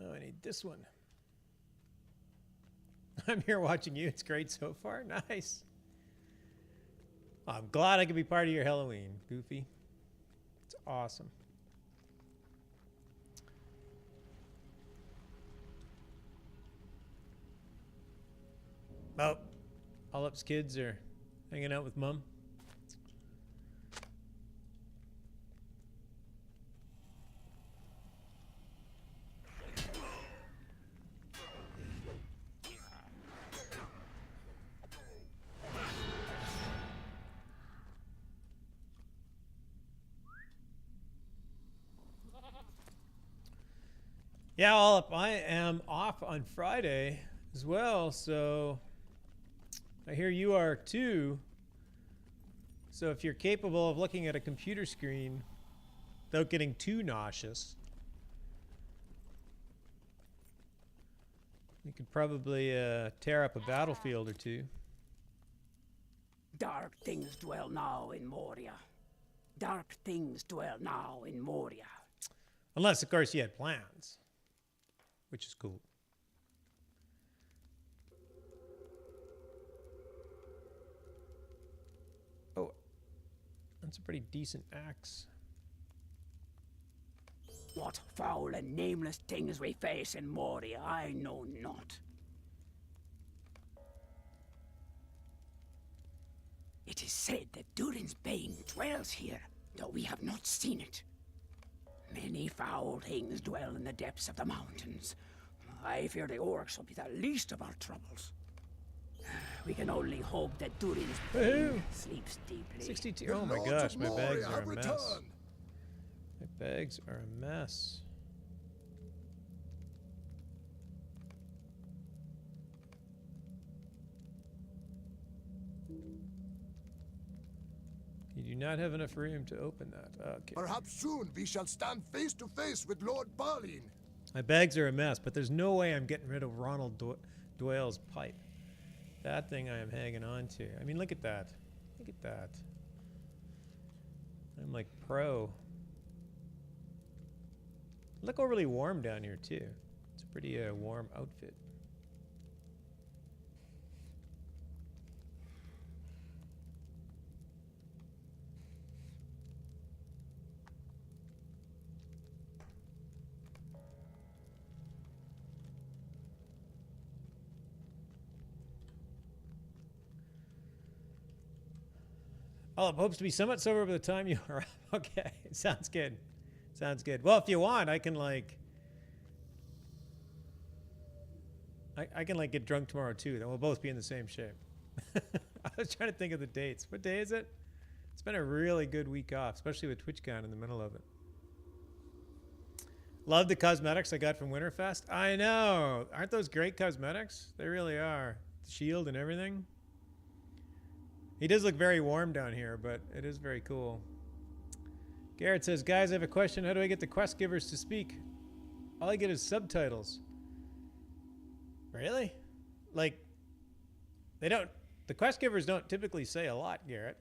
Oh, I need this one. I'm here watching you. It's great so far. Nice. I'm glad I could be part of your Halloween, Goofy. It's awesome. Oh, Olip's kids are hanging out with Mum. Yeah, Olip, I am off on Friday as well, so I hear you are too. So if you're capable of looking at a computer screen without getting too nauseous, you could probably tear up a battlefield or two. Dark things dwell now in Moria. Dark things dwell now in Moria. Unless, of course, you had plans, which is cool. Oh, that's a pretty decent axe. What foul and nameless things we face in Moria, I know not. It is said that Durin's bane dwells here, though we have not seen it. Many foul things dwell in the depths of the mountains. I fear the orcs will be the least of our troubles. We can only hope that Durin's bane sleeps deeply. 62. The Oh my lords gosh, of my Moria bags are have a mess. returned. My bags are a mess. You do not have enough room to open that. Okay. Perhaps soon we shall stand face to face with Lord Balin. My bags are a mess, but there's no way I'm getting rid of Ronald Doyle's pipe. That thing I am hanging on to. I mean, look at that. Look at that. I'm like pro. Look overly warm down here too. It's a pretty warm outfit. Oh, it hopes to be somewhat sober by the time you are. Okay, sounds good. Sounds good. Well, if you want, I can like, I can like get drunk tomorrow too. Then we'll both be in the same shape. I was trying to think of the dates. What day is it? It's been a really good week off, especially with TwitchCon in the middle of it. Love the cosmetics I got from Winterfest. I know. Aren't those great cosmetics? They really are. The shield and everything. He does look very warm down here, but it is very cool. Garrett says, guys, I have a question. How do I get the quest givers to speak? All I get is subtitles. Really? Like, they don't, the quest givers don't typically say a lot, Garrett.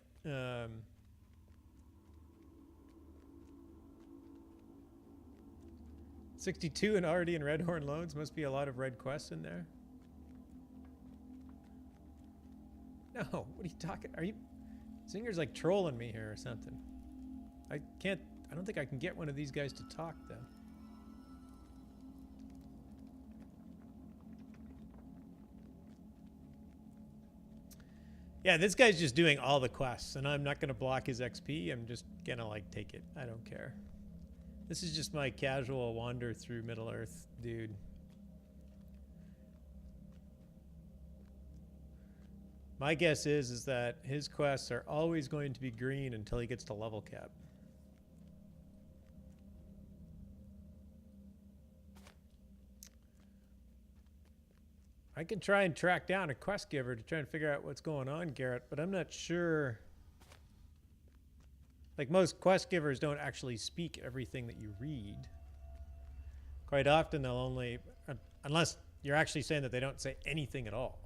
62 and already in Redhorn loads. Must be a lot of red quests in there. No, what are you talking? Are you... Zinger's like trolling me here or something. I don't think I can get one of these guys to talk, though. Yeah, this guy's just doing all the quests, and I'm not going to block his XP. I'm just going to, like, take it. I don't care. This is just my casual wander through Middle-earth, dude. My guess is that his quests are always going to be green until he gets to level cap. I can try and track down a quest giver to try and figure out what's going on, Garrett, but I'm not sure. Like, most quest givers don't actually speak everything that you read. Quite often they'll only, unless you're actually saying that they don't say anything at all.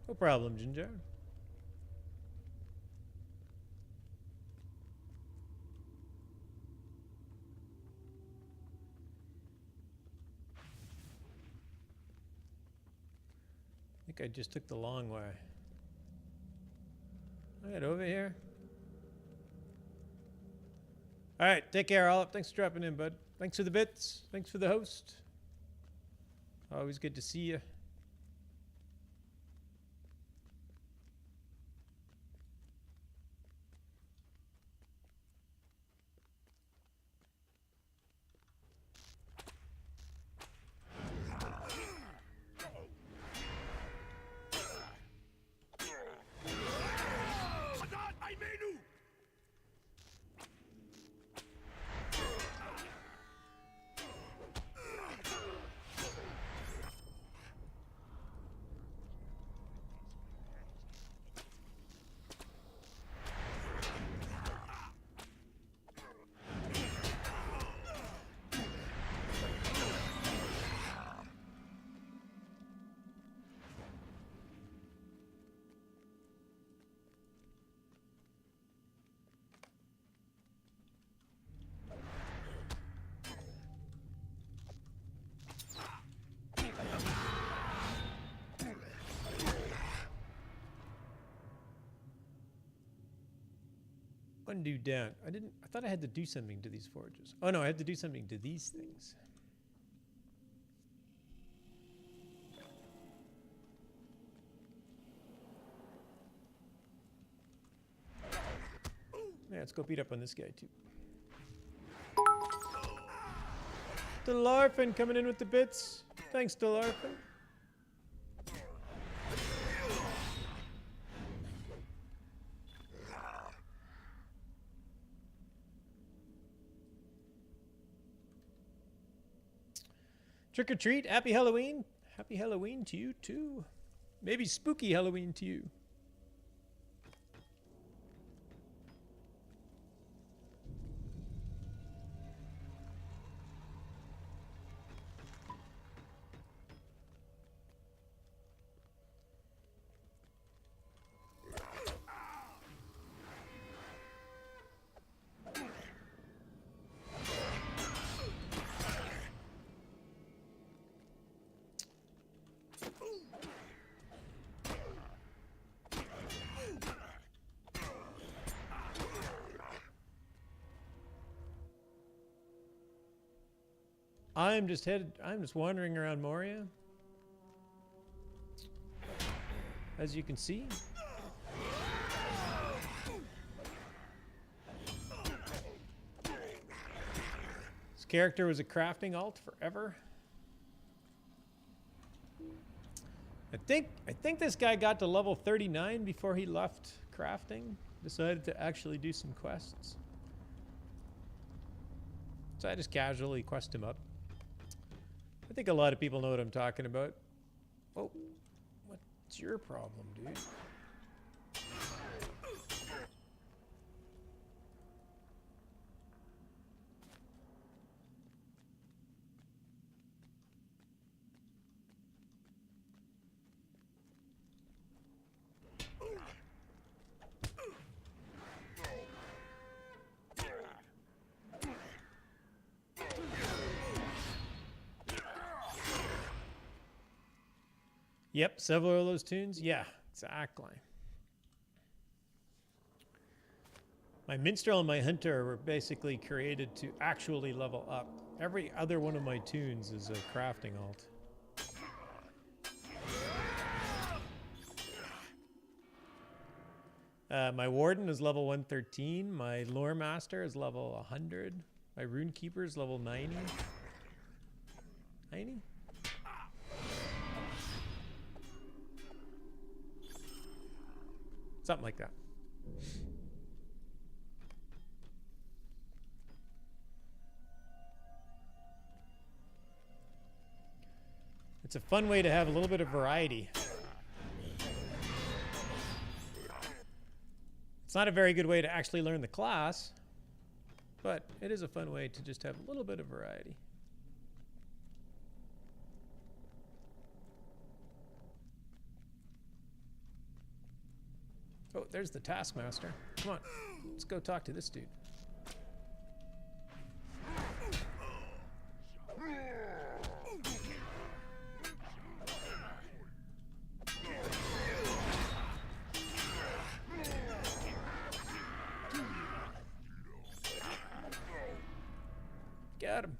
No problem, Ginger. I think I just took the long way. All right, over here. All right, take care, Olip. Thanks for dropping in, bud. Thanks for the bits. Thanks for the host. Always good to see you. One dude down. I thought I had to do something to these forges. Oh no, I had to do something to these things. Yeah, let's go beat up on this guy too. Delarfin coming in with the bits. Thanks, Delarfin. Trick or treat, happy Halloween. Happy Halloween to you too. Maybe spooky Halloween to you. I'm just wandering around Moria. As you can see. This character was a crafting alt forever. I think this guy got to level 39 before he left crafting. Decided to actually do some quests. So I just casually quest him up. I think a lot of people know what I'm talking about. Oh, what's your problem, dude? Yep, several of those tunes. Yeah, exactly. My minstrel and my hunter were basically created to actually level up. Every other one of my tunes is a crafting alt. My warden is level 113. My lore master is level 100. My rune keeper is level 90. 90? Something like that. It's a fun way to have a little bit of variety. It's not a very good way to actually learn the class, but it is a fun way to just have a little bit of variety. Oh, there's the taskmaster. Come on, let's go talk to this dude. Got him.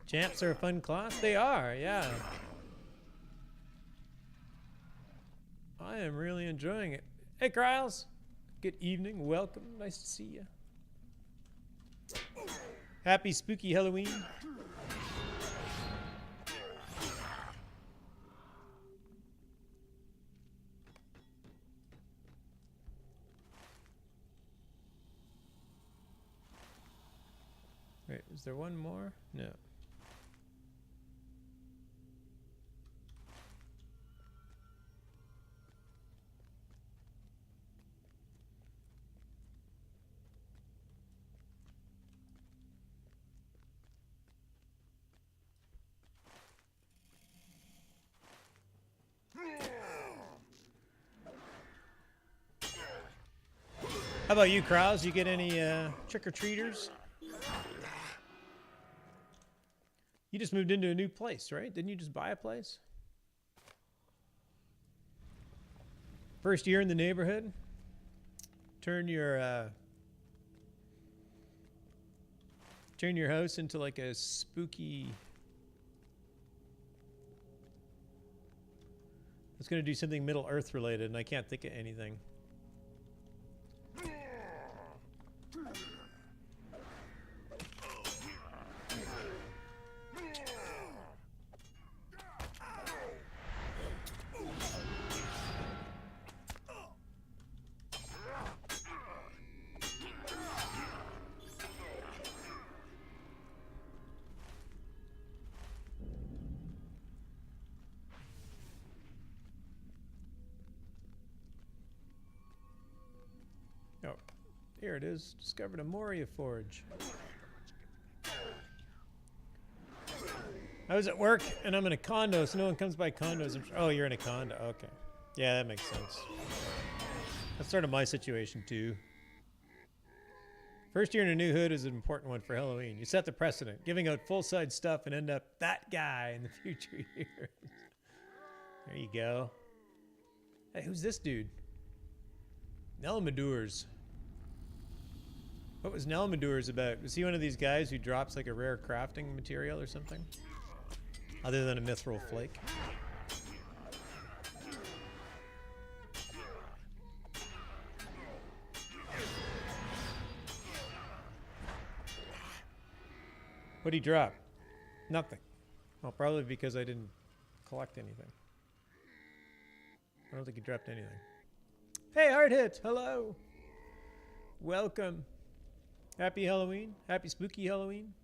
Champs are a fun class. They are, yeah. I am really enjoying it. Hey, Kryles. Good evening. Welcome. Nice to see you. Happy spooky Halloween. Wait, is there one more? No. How about you, Krause? You get any trick-or-treaters? You just moved into a new place, right? Didn't you just buy a place? First year in the neighborhood? Turn your house into like a spooky... I was going to do something Middle Earth related, and I can't think of anything. Oh, here it is. Discovered a Moria forge. I was at work and I'm in a condo, so no one comes by condos. Oh, you're in a condo. Okay. Yeah, that makes sense. That's sort of my situation too. First year in a new hood is an important one for Halloween. You set the precedent, giving out full-size stuff and end up that guy in the future years. There you go. Hey, who's this dude? Nelmadurs. What was Nelmadurs about? Was he one of these guys who drops like a rare crafting material or something? Other than a mithril flake? What'd he drop? Nothing. Well, probably because I didn't collect anything. I don't think he dropped anything. Hey, Hard Hit! Hello! Welcome. Happy Halloween. Happy spooky Halloween.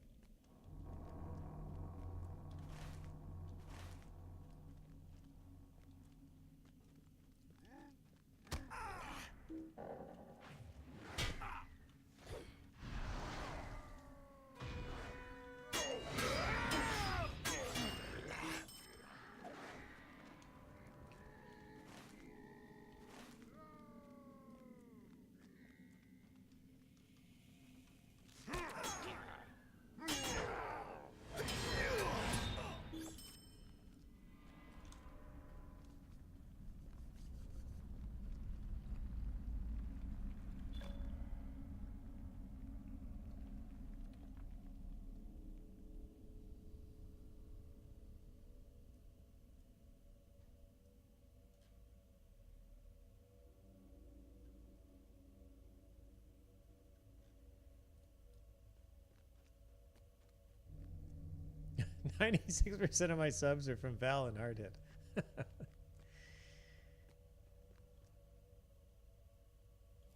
%96 of my subs are from Val and Hard Hit.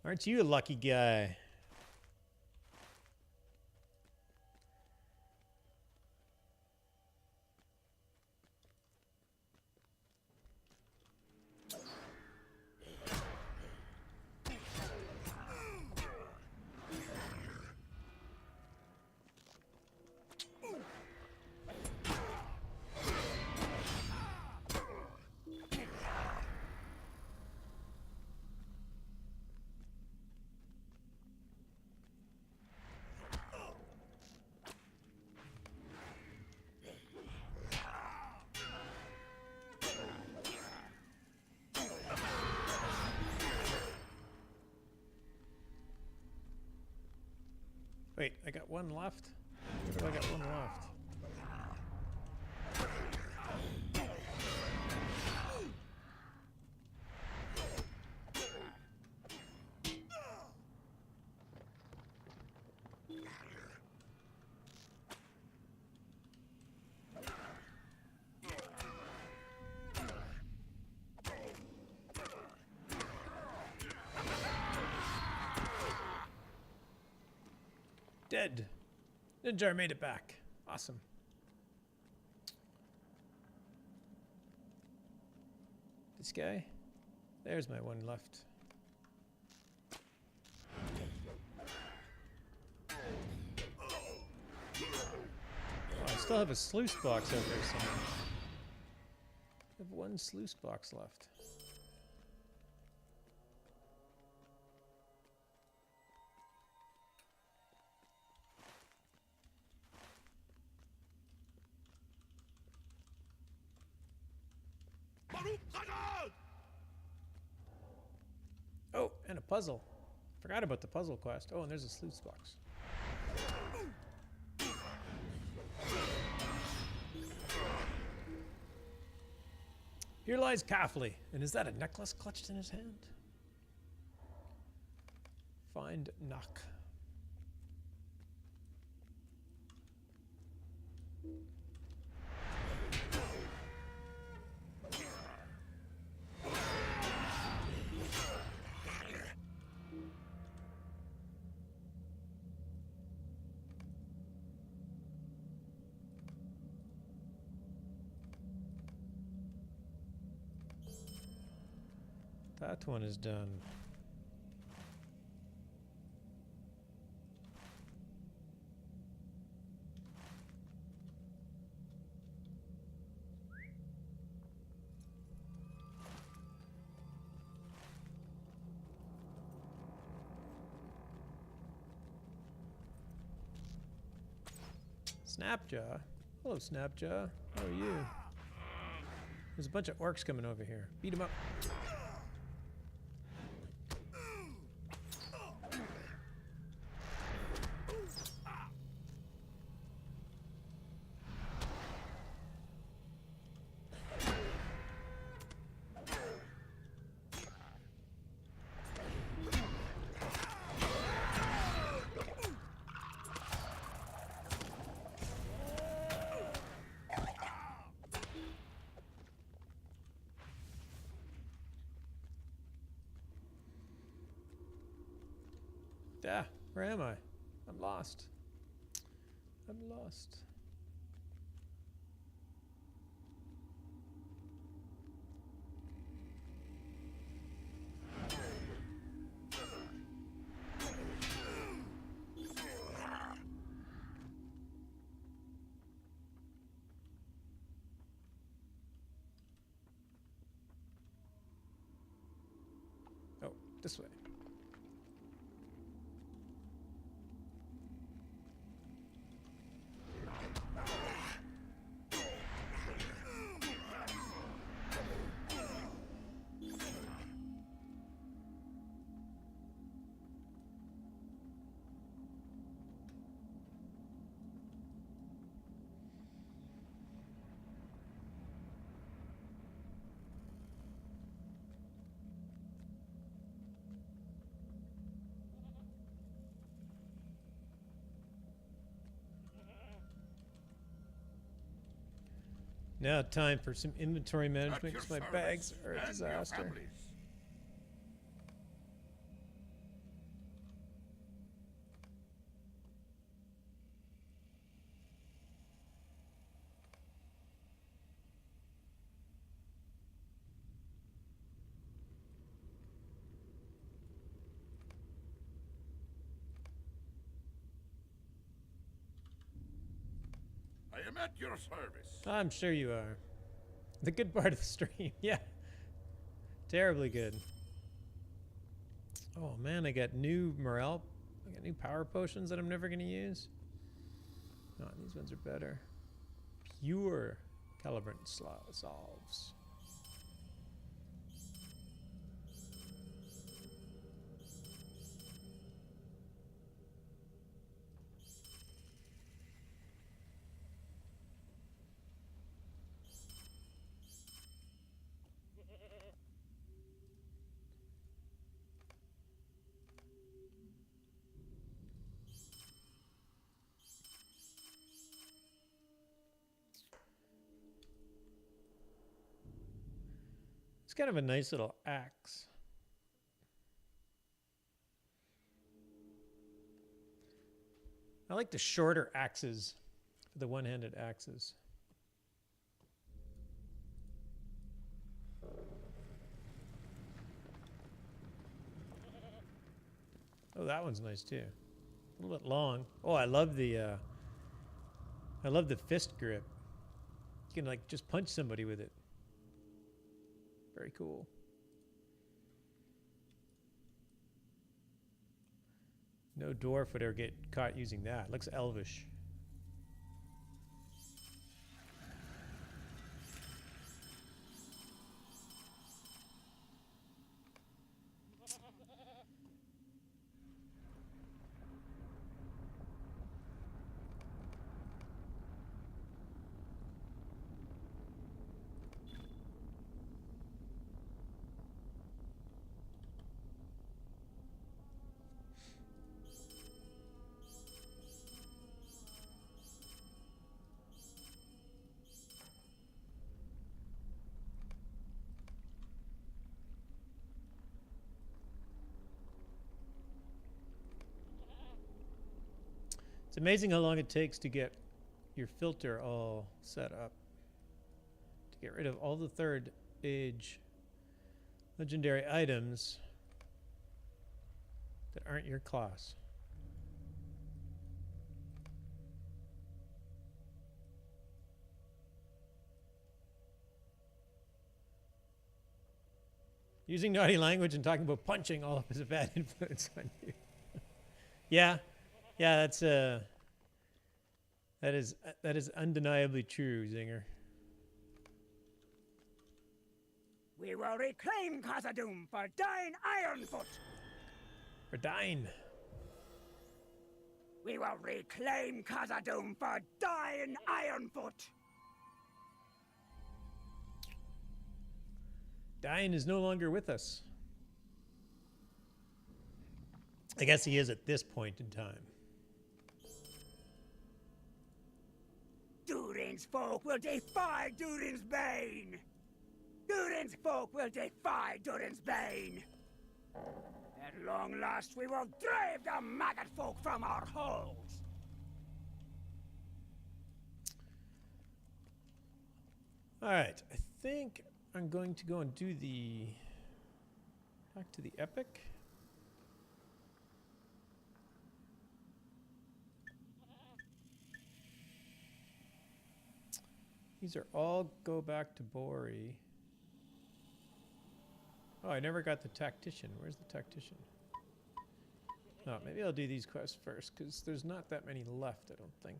Aren't you a lucky guy? Wait, I got one left? What do I got one left? Dead. Ninja made it back. Awesome. This guy? There's my one left. Oh, I still have a sluice box out there somewhere. I have one sluice box left. puzzle. Forgot about the puzzle quest. Oh, and there's a sluice box. Here lies Kafli. And is that a necklace clutched in his hand? Find Nak. That one is done. Snapjaw? Hello, Snapjaw. How are you? There's a bunch of orcs coming over here. Beat them up. Ah, where am I? I'm lost. I'm lost. Oh, this way. Now time for some inventory management because my bags are a disaster. I am at your service. I'm sure you are. The good part of the stream, yeah. Terribly good. Oh man, I got new morale. I got new power potions that I'm never going to use. No, these ones are better. Pure calibrant solves. It's kind of a nice little axe. I like the shorter axes for the one-handed axes. Oh, that one's nice too. A little bit long. Oh, I love the fist grip. You can like just punch somebody with it. Very cool. No dwarf would ever get caught using that. Looks elvish. It's amazing how long it takes to get your filter all set up. To get rid of all the third age legendary items that aren't your class. Using naughty language and talking about punching all up is a bad influence on you. Yeah, that's that is undeniably true, Zinger. We will reclaim Khazad-dûm for Dine Ironfoot. For Dine. We will reclaim Khazad-dûm for Dine Ironfoot. Dine is no longer with us. I guess he is at this point in time. Durin's folk will defy Durin's bane. Durin's folk will defy Durin's bane. At long last, we will drive the maggot folk from our holes. All right, I think I'm going to go and do the back to the epic. These are all go back to Bori. Oh, I never got the tactician. Where's the tactician? Oh, maybe I'll do these quests first, because there's not that many left, I don't think.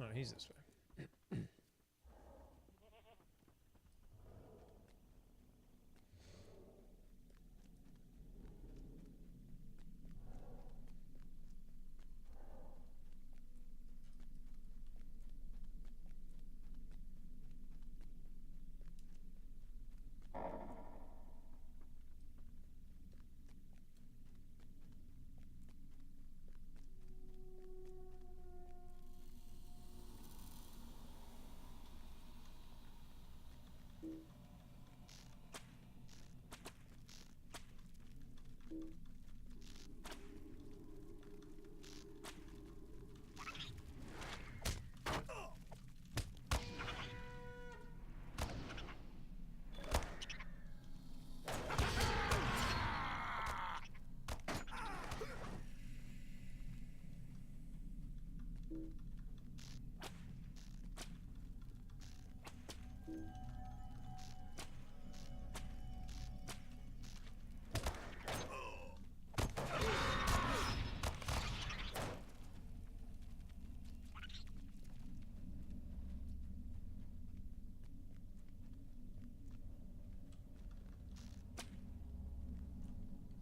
Oh, he's this way.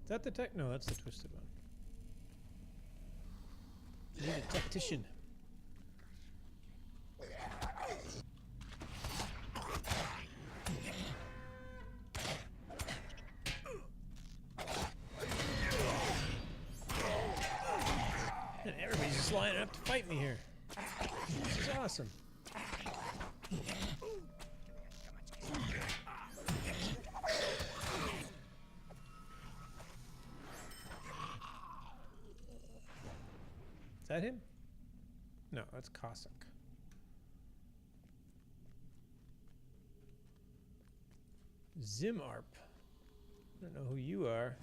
Is that the tech? No, that's the twisted one. You need a tactician. And everybody's just lining up to fight me here. This is awesome. Is that him? No, that's Cossack. Zimarp. I don't know who you are.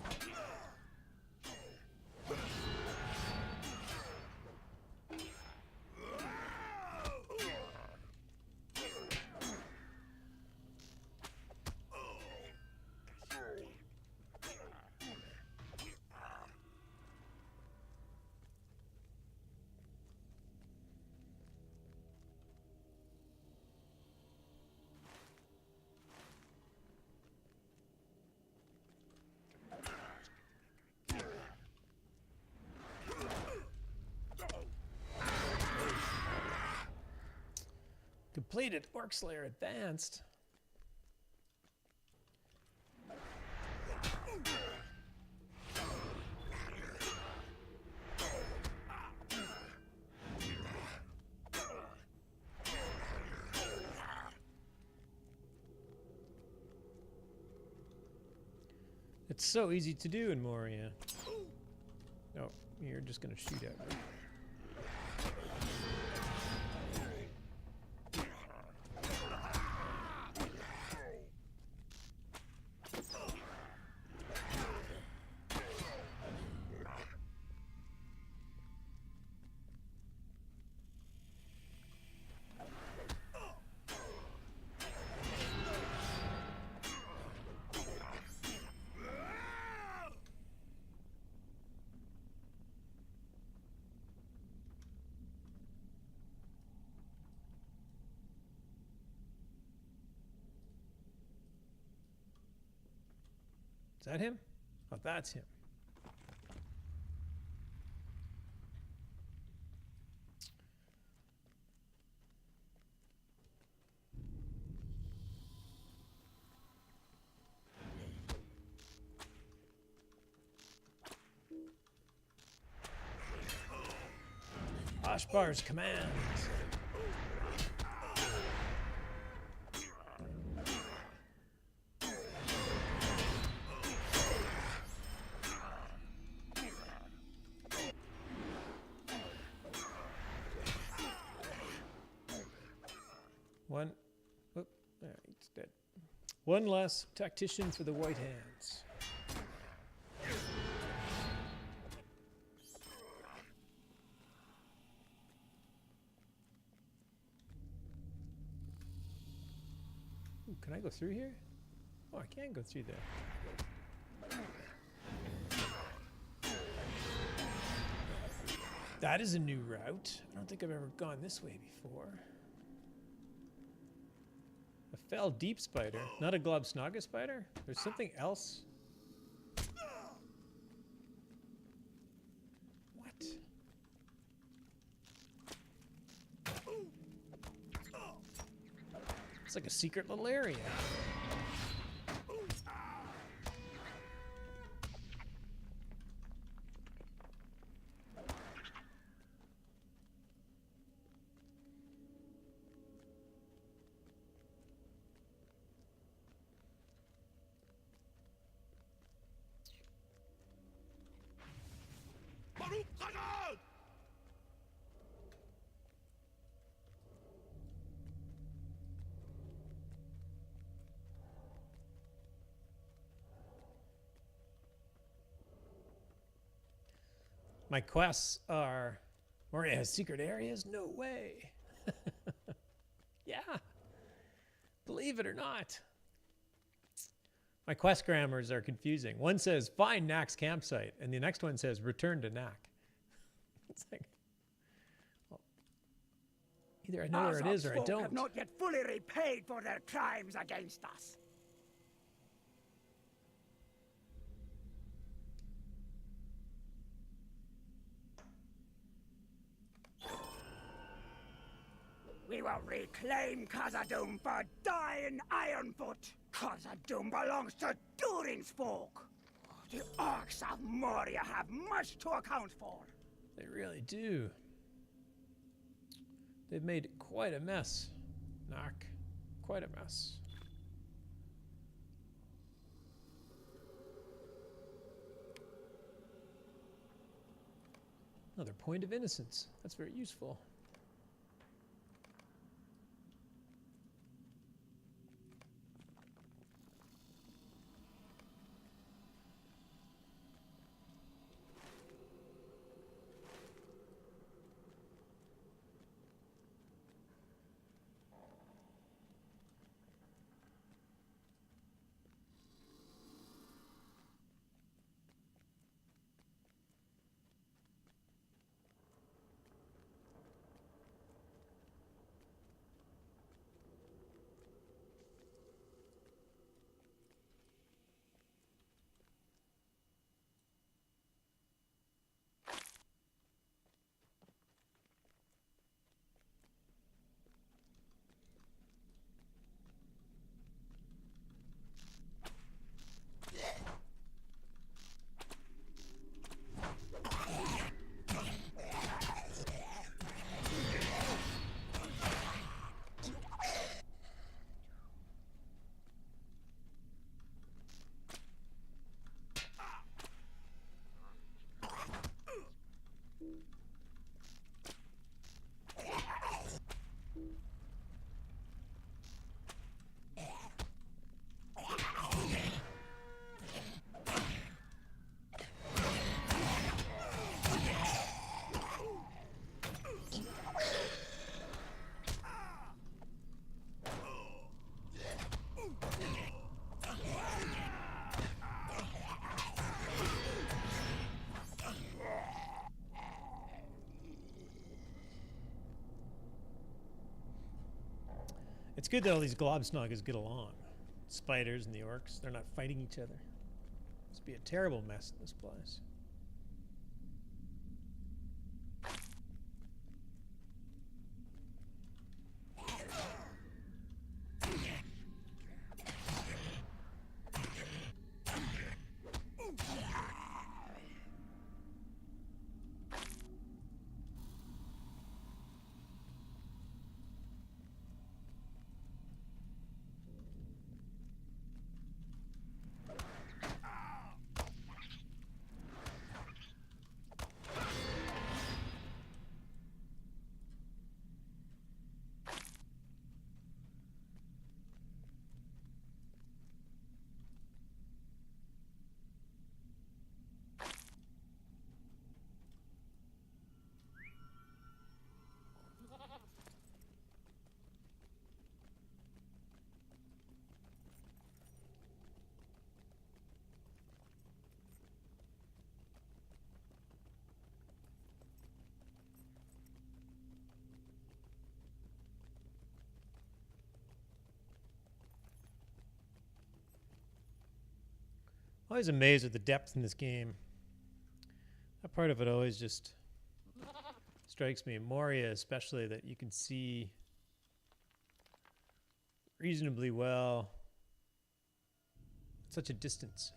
Completed. Orc Slayer advanced. It's so easy to do in Moria. Oh, you're just gonna shoot at me. Is that him? Oh, that's him. Oshbar's command. One. Oh, it's dead. One less tactician for the White Hands. Ooh, can I go through here? Oh, I can go through there. That is a new route. I don't think I've ever gone this way before. A fell deep spider, not a globsnaga spider? There's something else? What? It's like a secret little area. My quests are... Moria has secret areas? No way. Yeah. Believe it or not. My quest grammars are confusing. One says, find Knack's campsite. And the next one says, return to Knack. It's like... Well, either I know where it is or I don't. Have not yet fully repaid for their crimes against us. We will reclaim Khazad-dûm for dying Ironfoot. Khazad-dûm belongs to Durin's folk. The orcs of Moria have much to account for. They really do. They've made quite a mess, Knack. Quite a mess. Another point of innocence. That's very useful. It's good that all these globsnoggers get along. Spiders and the orcs, they're not fighting each other. Must be a terrible mess in this place. Always amazed at the depth in this game. That part of it always just strikes me. Moria especially, that you can see reasonably well at such a distance.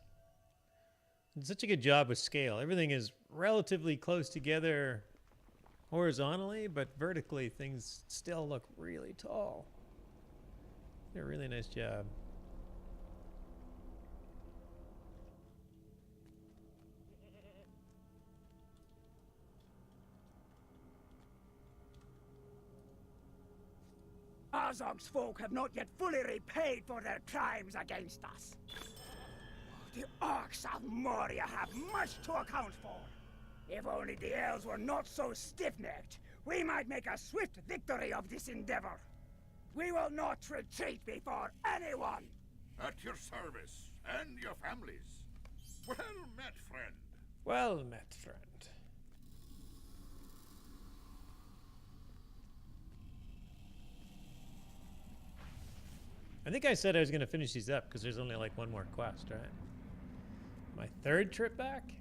It's such a good job with scale. Everything is relatively close together horizontally, but vertically things still look really tall. Did a really nice job. Azog's folk have not yet fully repaid for their crimes against us. The orcs of Moria have much to account for. If only the elves were not so stiff-necked, we might make a swift victory of this endeavor. We will not retreat before anyone. At your service, and your families. Well met, friend. Well met, friend. I think I said I was going to finish these up because there's only like one more quest, right? My third trip back?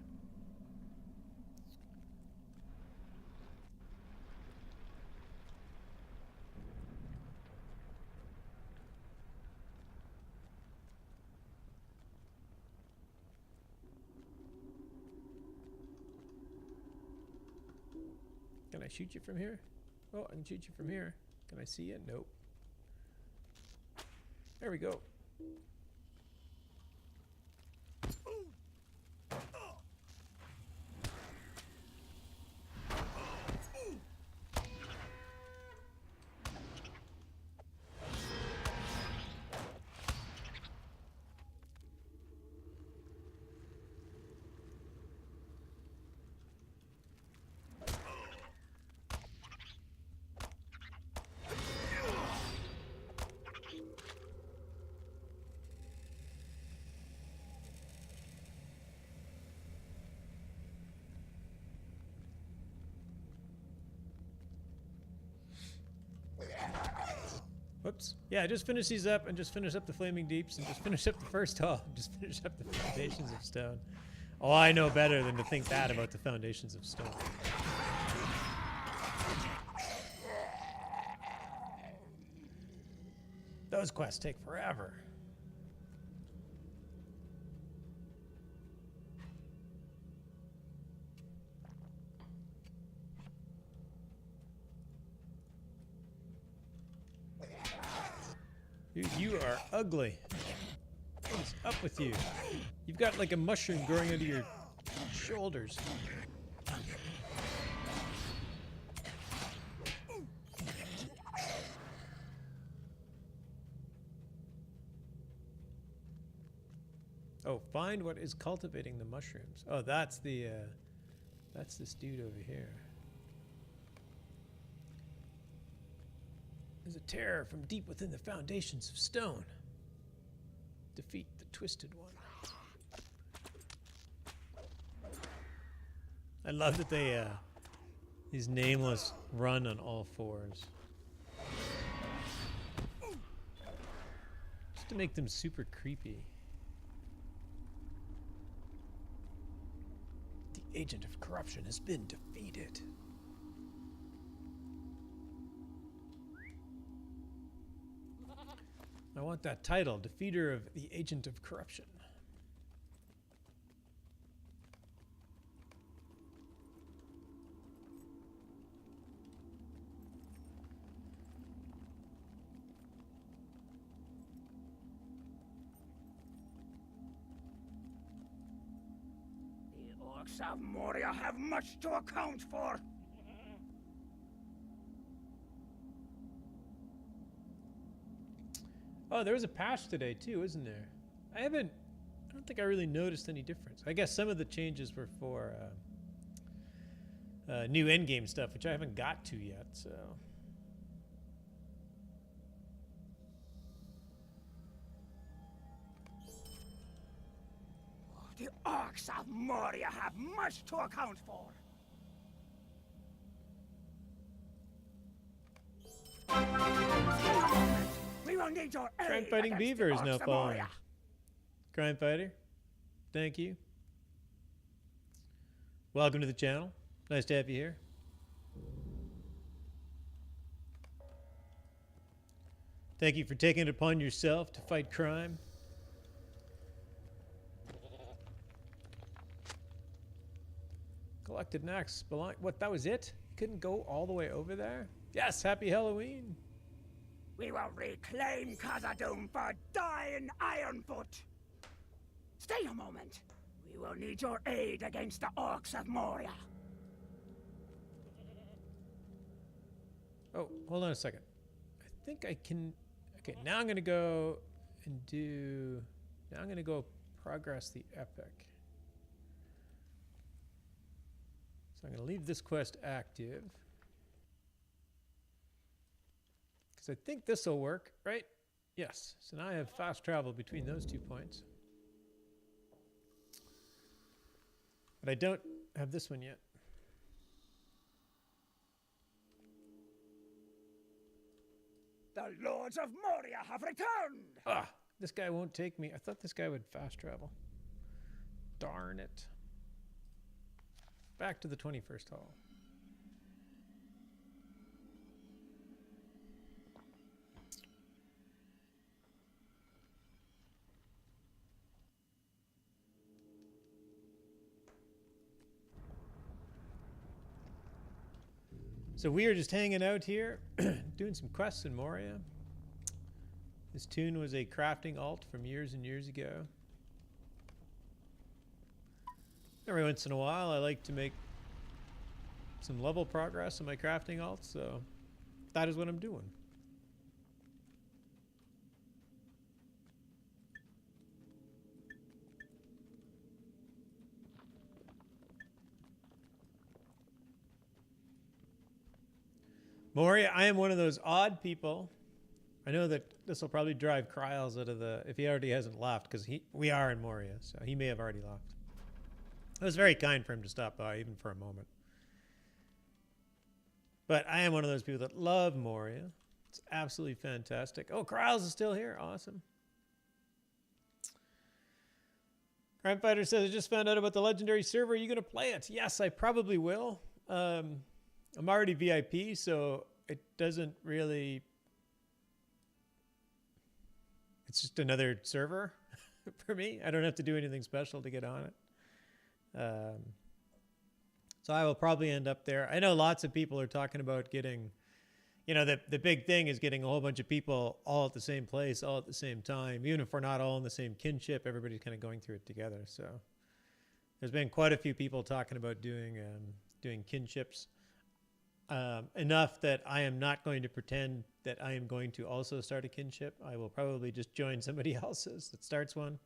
Can I shoot you from here? Oh, I can shoot you from here. Can I see you? Nope. There we go. Whoops. Yeah, I just finished these up and just finished up the Flaming Deeps and just finished up the first hall. Just finished up the Foundations of Stone. Oh, I know better than to think that about the Foundations of Stone. Those quests take forever. Dude, you are ugly. What is up with you? You've got like a mushroom growing out of your shoulders. Oh, find what is cultivating the mushrooms. Oh, that's this dude over here. There's a terror from deep within the foundations of stone. Defeat the twisted one. I love that they, these nameless run on all fours. to make them super creepy. The agent of corruption has been defeated. I want that title, Defeater of the Agent of Corruption. The orcs of Moria have much to account for. Oh, there was a patch today too, isn't there? I don't think I really noticed any difference. I guess some of the changes were for new endgame stuff, which I haven't got to yet, so. The orcs of Moria have much to account for. We will need your aid Crime Fighting against Beaver the is orcs now of following. Moria. Crime Fighter, thank you. Welcome to the channel. Nice to have you here. Thank you for taking it upon yourself to fight crime. Collected next. What, that was it? Couldn't go all the way over there? Yes, happy Halloween. We will reclaim Khazad-dûm for dying Ironfoot. Stay a moment. We will need your aid against the orcs of Moria. Oh, hold on a second. I think I can. Okay, now I'm going to go and do. Now I'm going to go progress the epic. So I'm going to leave this quest active. Because I think this will work, right? Yes. So now I have fast travel between those 2 points. But I don't have this one yet. The lords of Moria have returned! Ah, this guy won't take me. I thought this guy would fast travel. Darn it. Back to the 21st hall. So we are just hanging out here, doing some quests in Moria. This tune was a crafting alt from years and years ago. Every once in a while, I like to make some level progress in my crafting alts, so that is what I'm doing. Moria, I am one of those odd people. I know that this will probably drive Kryles out of the, if he already hasn't left, because we are in Moria, so he may have already left. It was very kind for him to stop by, even for a moment. But I am one of those people that love Moria. It's absolutely fantastic. Oh, Kryles is still here. Awesome. Crime Fighter says, I just found out about the legendary server. Are you going to play it? Yes, I probably will. I'm already VIP, so it doesn't really... It's just another server for me. I don't have to do anything special to get on it. So I will probably end up there. I know lots of people are talking about getting, you know, the big thing is getting a whole bunch of people all at the same place, all at the same time. Even if we're not all in the same kinship, everybody's kind of going through it together. So there's been quite a few people talking about doing kinships. Enough that I am not going to pretend that I am going to also start a kinship. I will probably just join somebody else's that starts one.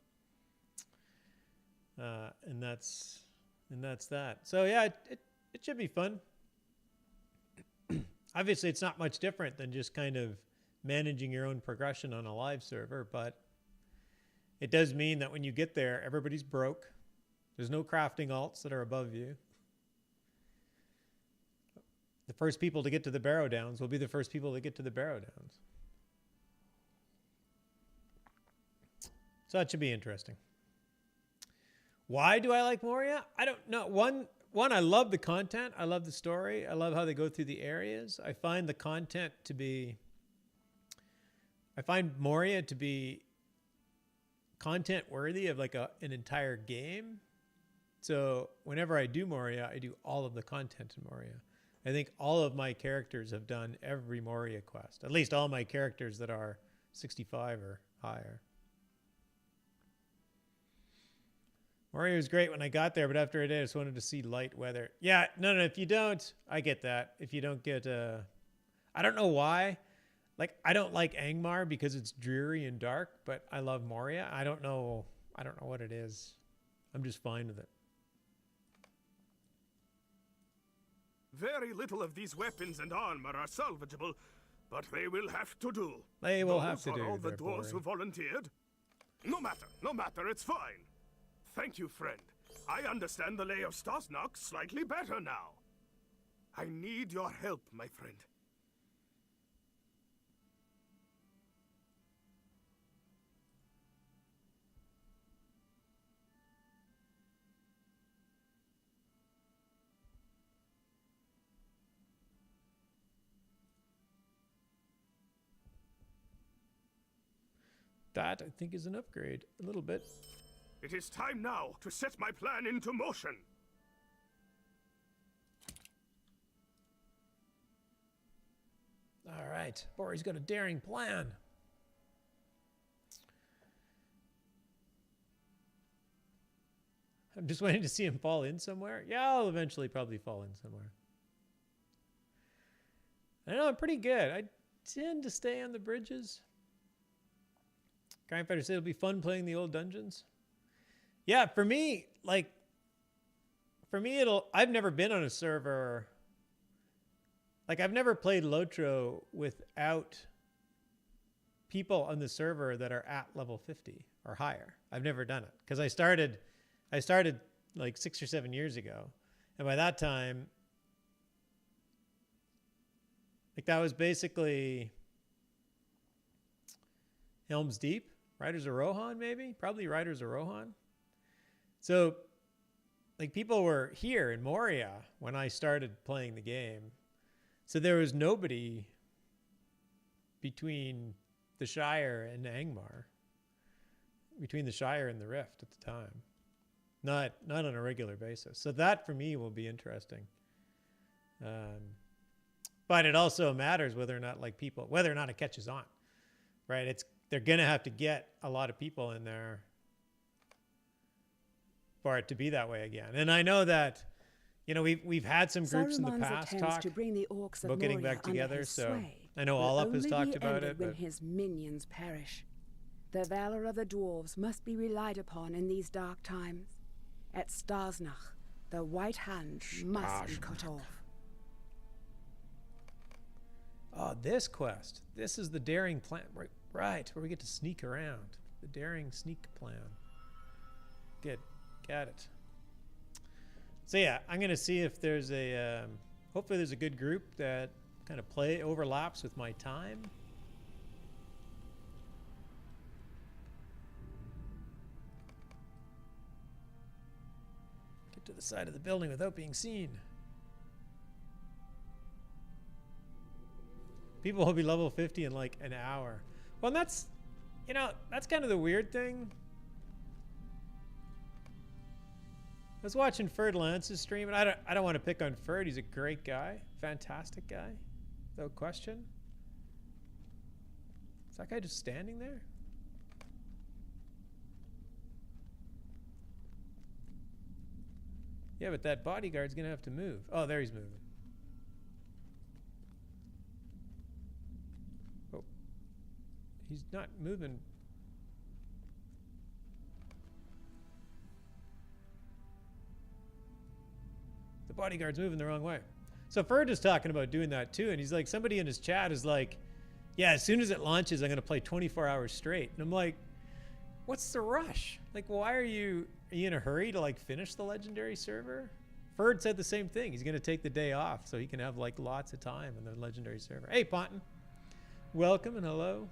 And that's that. So yeah, it should be fun. Obviously, it's not much different than just kind of managing your own progression on a live server, but it does mean that when you get there, everybody's broke. There's no crafting alts that are above you. The first people to get to the Barrow Downs will be the first people to get to the Barrow Downs. So that should be interesting. Why do I like Moria? I don't know. One, I love the content. I love the story. I love how they go through the areas. I find the content to be... I find Moria to be content worthy of like an entire game. So whenever I do Moria, I do all of the content in Moria. I think all of my characters have done every Moria quest. At least all my characters that are 65 or higher. Moria was great when I got there, but after a day, I just wanted to see light weather. Yeah, no, if you don't, I get that. If you don't get, I don't know why. Like, I don't like Angmar because it's dreary and dark, but I love Moria. I don't know what it is. I'm just fine with it. Very little of these weapons and armor are salvageable, but they will have to do. They will have to Those do. are all the They're dwarves who boring. volunteered. No matter, it's fine. Thank you, friend. I understand the lay of Stosnock slightly better now. I need your help, my friend. That, I think, is an upgrade. A little bit. It is time now to set my plan into motion. All right. Bori's got a daring plan. I'm just waiting to see him fall in somewhere. Yeah, I'll eventually probably fall in somewhere. I know, I'm pretty good. I tend to stay on the bridges. Crime Fighter said it'll be fun playing the old dungeons. Yeah, for me, I've never been on a server. Like, I've never played LotRO without people on the server that are at level 50 or higher. I've never done it because I started like 6 or 7 years ago. And by that time, like, that was basically Helm's Deep, Riders of Rohan, maybe? Probably Riders of Rohan. So, like, people were here in Moria when I started playing the game. So there was nobody between the Shire and Angmar. Between the Shire and the Rift at the time. Not on a regular basis. So that, for me, will be interesting. But it also matters whether or not, like, whether or not it catches on. Right? They're going to have to get a lot of people in there for it to be that way again. And I know that, you know, we've had some groups in the past talk to bring the orcs of about getting Moria back together. under his So sway I know will All Up has only talked be about ended it. when But his minions perish. The valor of the dwarves must be relied upon in these dark times. At Stosnock, the white hand must be cut off. oh, this quest. This is the daring plan. Right, where we get to sneak around. The daring sneak plan. Good. Got it. So yeah, I'm going to see if there's a... hopefully there's a good group that kind of overlaps with my time. Get to the side of the building without being seen. People will be level 50 in like an hour. Well, that's, you know, that's kind of the weird thing. I was watching Ferd Lance's stream, and I don't want to pick on Ferd. He's a great guy, fantastic guy, without question. Is that guy just standing there? Yeah, but that bodyguard's gonna have to move. Oh, there he's moving. Oh, he's not moving. The bodyguard's moving the wrong way. So Ferd is talking about doing that too, and he's like, somebody in his chat is like, yeah, as soon as it launches, I'm gonna play 24 hours straight. And I'm like, what's the rush? Like, why are you in a hurry to like finish the legendary server? Ferd said the same thing. He's gonna take the day off so he can have like lots of time in the legendary server. Hey, Ponton, welcome and hello.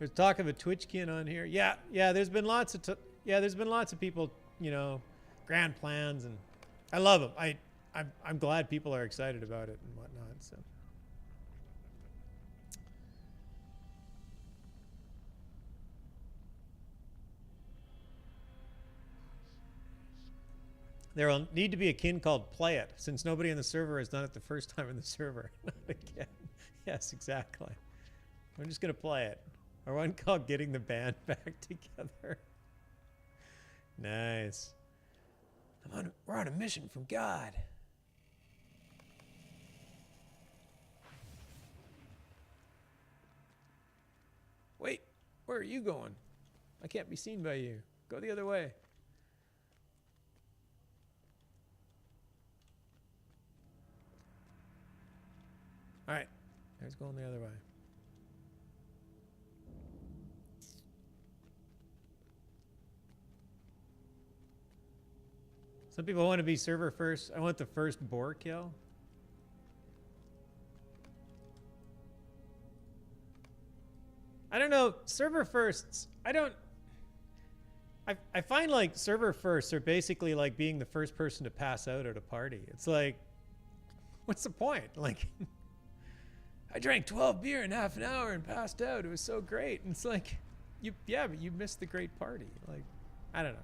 There's talk of a Twitchkin on here. Yeah, there's been lots of people, you know, grand plans, and I love them. I'm glad people are excited about it and whatnot. So. There will need to be a kin called Play It, since nobody in the server has done it the first time in the server. Not again. Yes, exactly. I'm just going to play it. Or one called Getting the Band Back Together. Nice. We're on a mission from God. Wait, where are you going? I can't be seen by you. Go the other way. All right, let's go the other way. Some people want to be server first. I want the first boar kill. I don't know, server firsts. I find like server firsts are basically like being the first person to pass out at a party. It's like, what's the point? Like, I drank 12 beer in half an hour and passed out. It was so great. And it's like, but you missed the great party. Like, I don't know.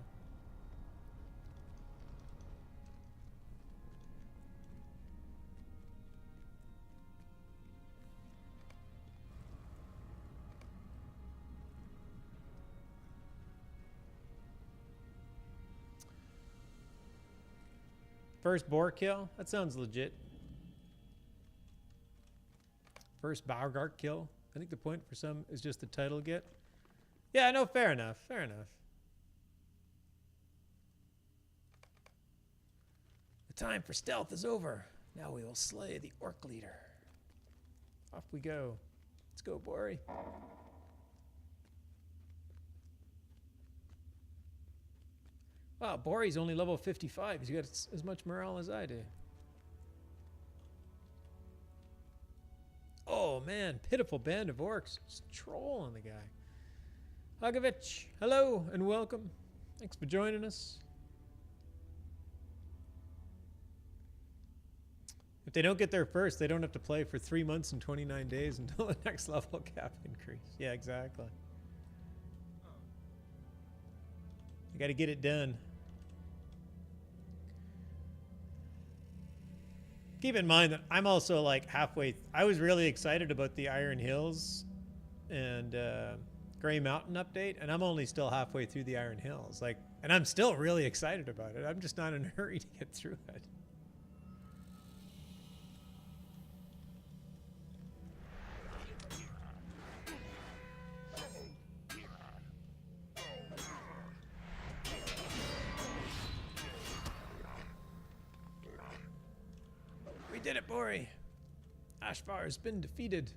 First boar kill? That sounds legit. First Balgark kill. I think the point for some is just the title get. Yeah, no, fair enough. Fair enough. The time for stealth is over. Now we will slay the orc leader. Off we go. Let's go, Bori. Wow, Bori's only level 55. He's got as much morale as I do. Oh man, pitiful band of orcs. Just trolling the guy. Hagovich, hello and welcome. Thanks for joining us. If they don't get there first, they don't have to play for 3 months and 29 days until the next level cap increase. Yeah, exactly. You got to get it done. Keep in mind that I'm also like halfway. I was really excited about the Iron Hills and Grey Mountain update, and I'm only still halfway through the Iron Hills. Like, and I'm still really excited about it. I'm just not in a hurry to get through it. We did it, Bori. Ashvar has been defeated.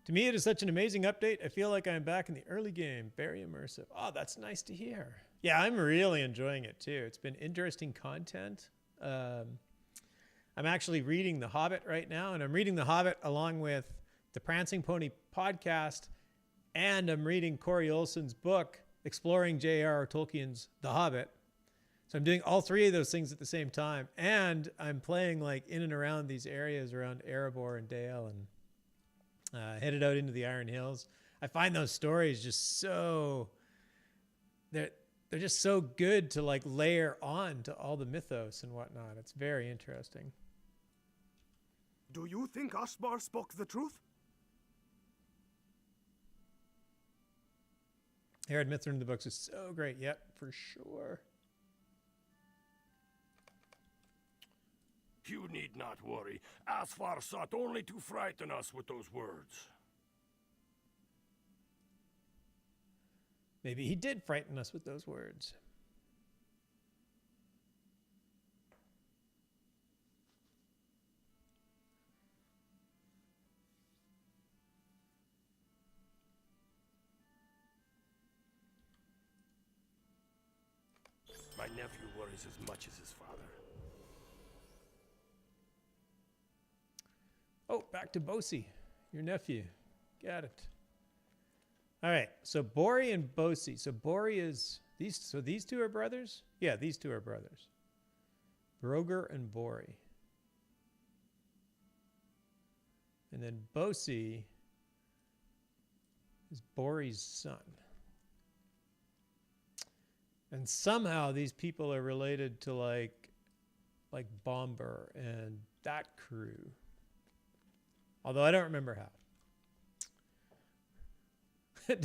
To me, it is such an amazing update. I feel like I'm back in the early game. Very immersive. Oh, that's nice to hear. Yeah, I'm really enjoying it too. It's been interesting content. I'm actually reading The Hobbit right now, and I'm reading The Hobbit along with the Prancing Pony podcast, and I'm reading Corey Olson's book, Exploring J.R.R. Tolkien's The Hobbit. So I'm doing all three of those things at the same time, and I'm playing like in and around these areas around Erebor and Dale, and headed out into the Iron Hills. I find those stories just so they're just so good to like layer on to all the mythos and whatnot. It's very interesting. Do you think Ashbar spoke the truth? Herod Mithrin in the books is so great. Yep, for sure. You need not worry. Asfar sought only to frighten us with those words. Maybe he did frighten us with those words. My nephew worries as much as his father. Oh, back to Bosi, your nephew. Got it. All right, so Bori and Bosi. So Bori is these. So these two are brothers. Yeah, these two are brothers. Broger and Bori. And then Bosi is Bori's son. And somehow these people are related to like Bomber and that crew. Although I don't remember how.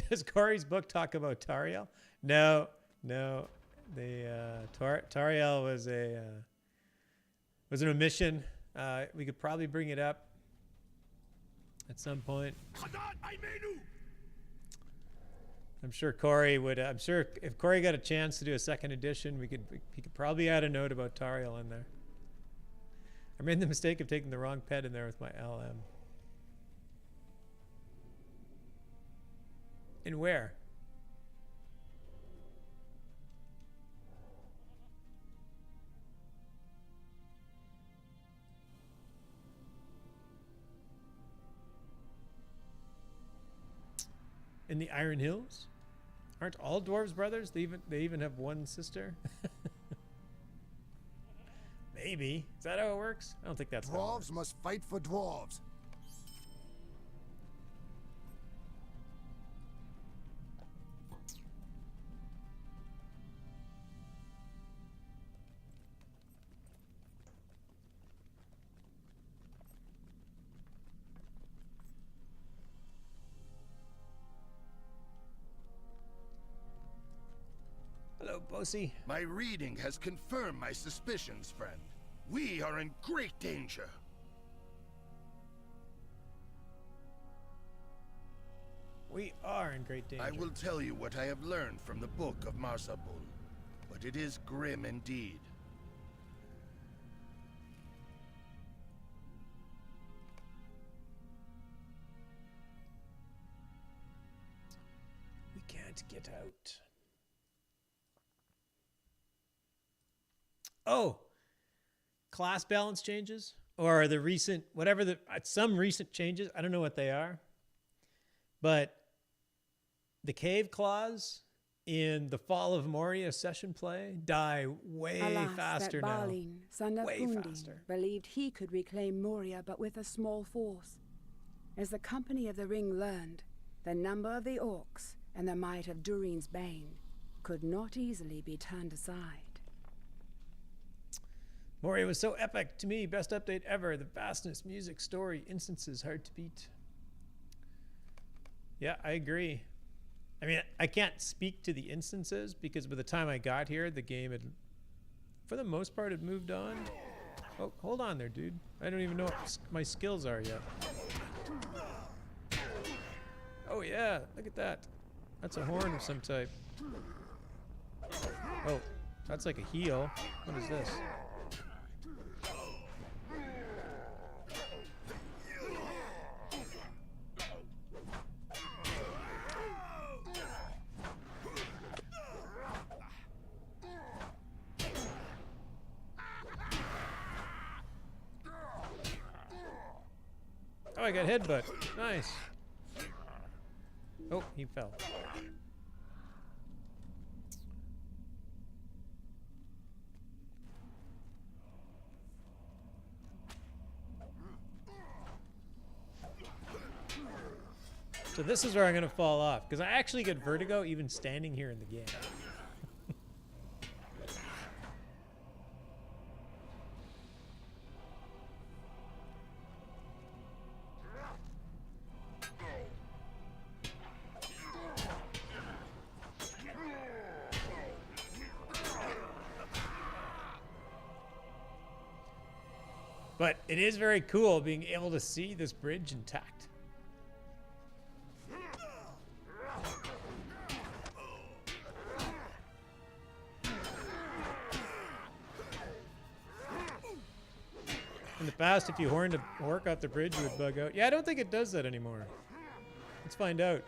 Does Corey's book talk about Tariel? No. The Tariel was an omission. We could probably bring it up at some point. I'm sure Corey would. I'm sure if Corey got a chance to do a second edition, he could probably add a note about Tariel in there. I made the mistake of taking the wrong pet in there with my LM. And where? In the Iron Hills? Aren't all dwarves brothers? They even have one sister? Maybe. Is that how it works? I don't think that's how it works. Dwarves must fight for dwarves. Hello, Bosi. My reading has confirmed my suspicions, friend. We are in great danger. We are in great danger. I will tell you what I have learned from the Book of Marsabul, but it is grim indeed. We can't get out. Oh, class balance changes, or the recent, whatever some recent changes. I don't know what they are, but the cave claws in the Fall of Moria session play die way faster that now. Balin, son of Way Fundi, faster. believed he could reclaim Moria, but with a small force. As the Company of the Ring learned, the number of the orcs and the might of Durin's Bane could not easily be turned aside. Moria was so epic to me. Best update ever. The vastness, music, story, instances hard to beat. Yeah, I agree. I mean, I can't speak to the instances because by the time I got here, the game had, for the most part, had moved on. Oh, hold on there, dude. I don't even know what my skills are yet. Oh, yeah. Look at that. That's a horn of some type. Oh, that's like a heal. What is this? Oh, I got headbutt. Nice. Oh, he fell. So this is where I'm going to fall off, because I actually get vertigo even standing here in the game. But it is very cool being able to see this bridge intact. In the past, if you horned a orc off the bridge, you would bug out. Yeah, I don't think it does that anymore. Let's find out.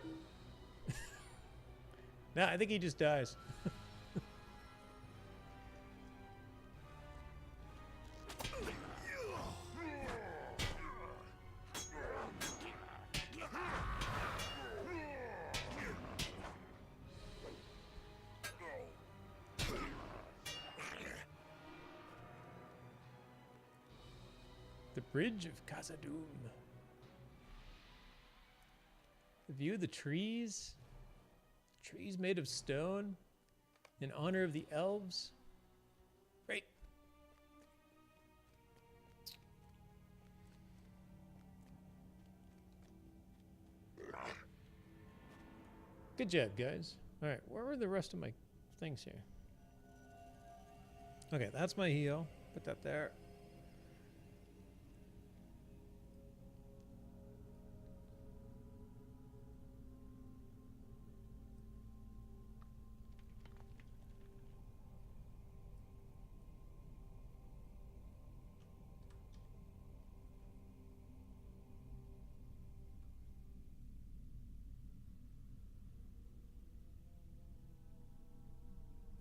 Nah, I think he just dies. The Bridge of Khazad-dûm. The view of the trees. Trees made of stone. In honor of the elves. Great. Good job, guys. All right, where were the rest of my things here? Okay, that's my heal. Put that there.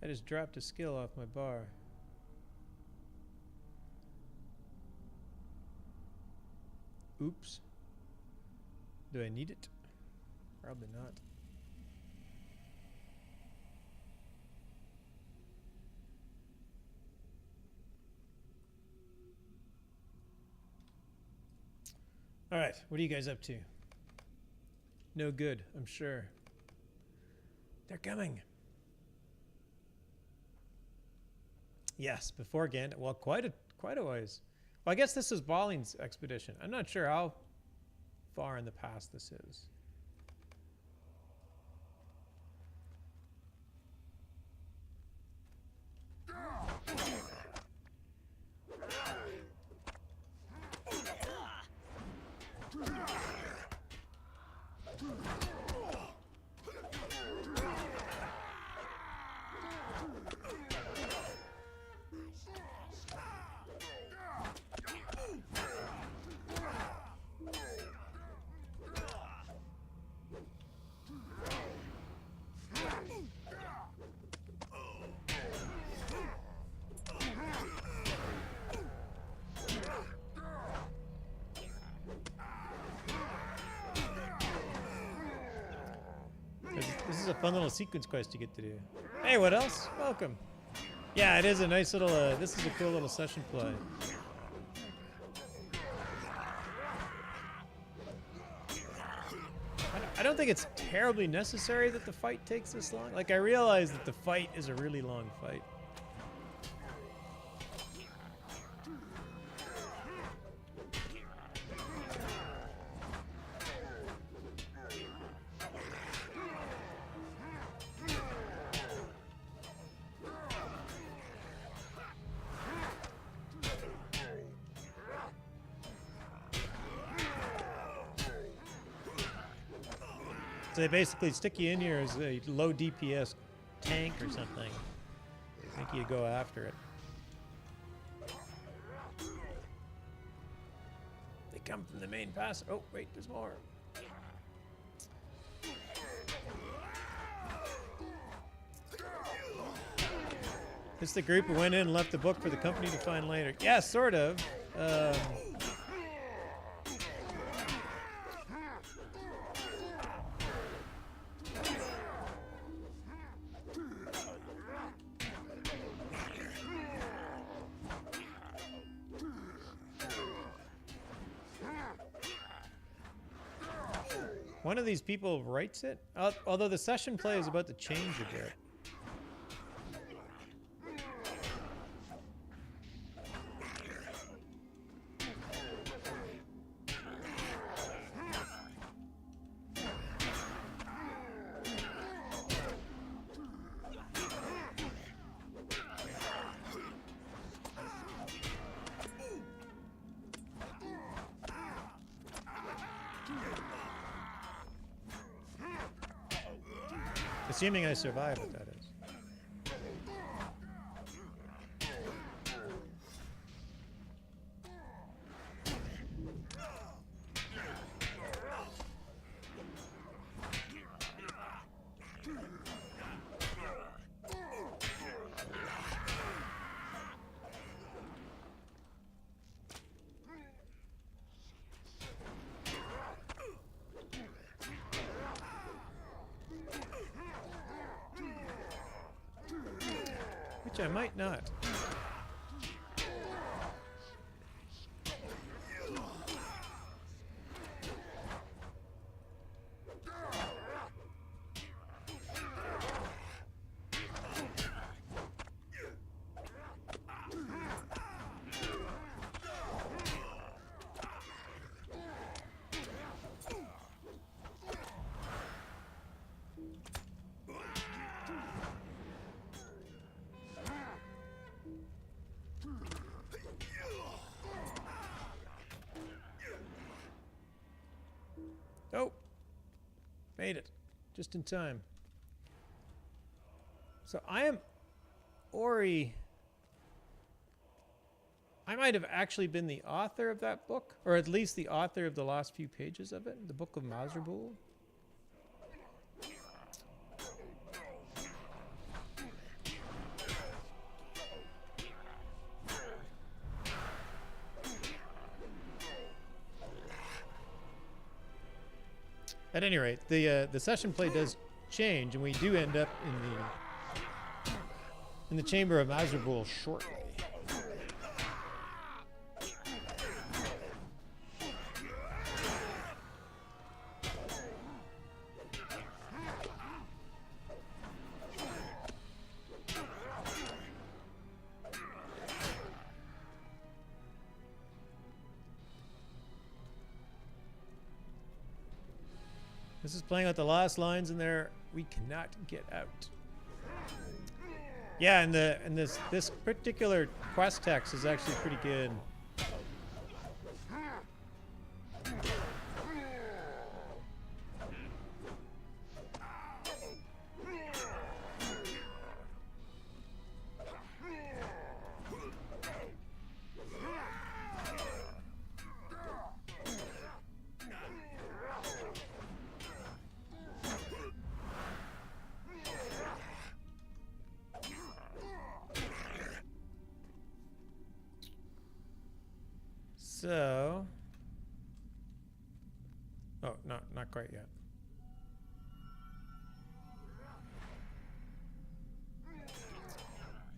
I just dropped a skill off my bar. Oops. Do I need it? Probably not. All right, what are you guys up to? No good, I'm sure. They're coming. Yes, before Gandalf. Well, quite a ways. Well, I guess this is Balling's expedition. I'm not sure how far in the past this is. This is a fun little sequence quest you get to do. Hey, what else? Welcome. Yeah, it is a nice little, this is a cool little session play. I don't think it's terribly necessary that the fight takes this long. Like, I realize that the fight is a really long fight. So they basically stick you in here as a low DPS tank or something. I think you go after it. They come from the main pass. Oh, wait, there's more. This is the group who went in and left the book for the company to find later. Yeah, sort of. One of these people writes it, although the session play is about to change a bit. Assuming I survive, what that is. Which I might not. Made it. Just in time. So I am Ori. I might have actually been the author of that book, or at least the author of the last few pages of it, the Book of Mazrabul. At any rate, the session play does change, and we do end up in the Chamber of Mazrabul shortly. This is playing out the last lines in there. We cannot get out. Yeah, and this particular quest text is actually pretty good. So, oh, not quite yet.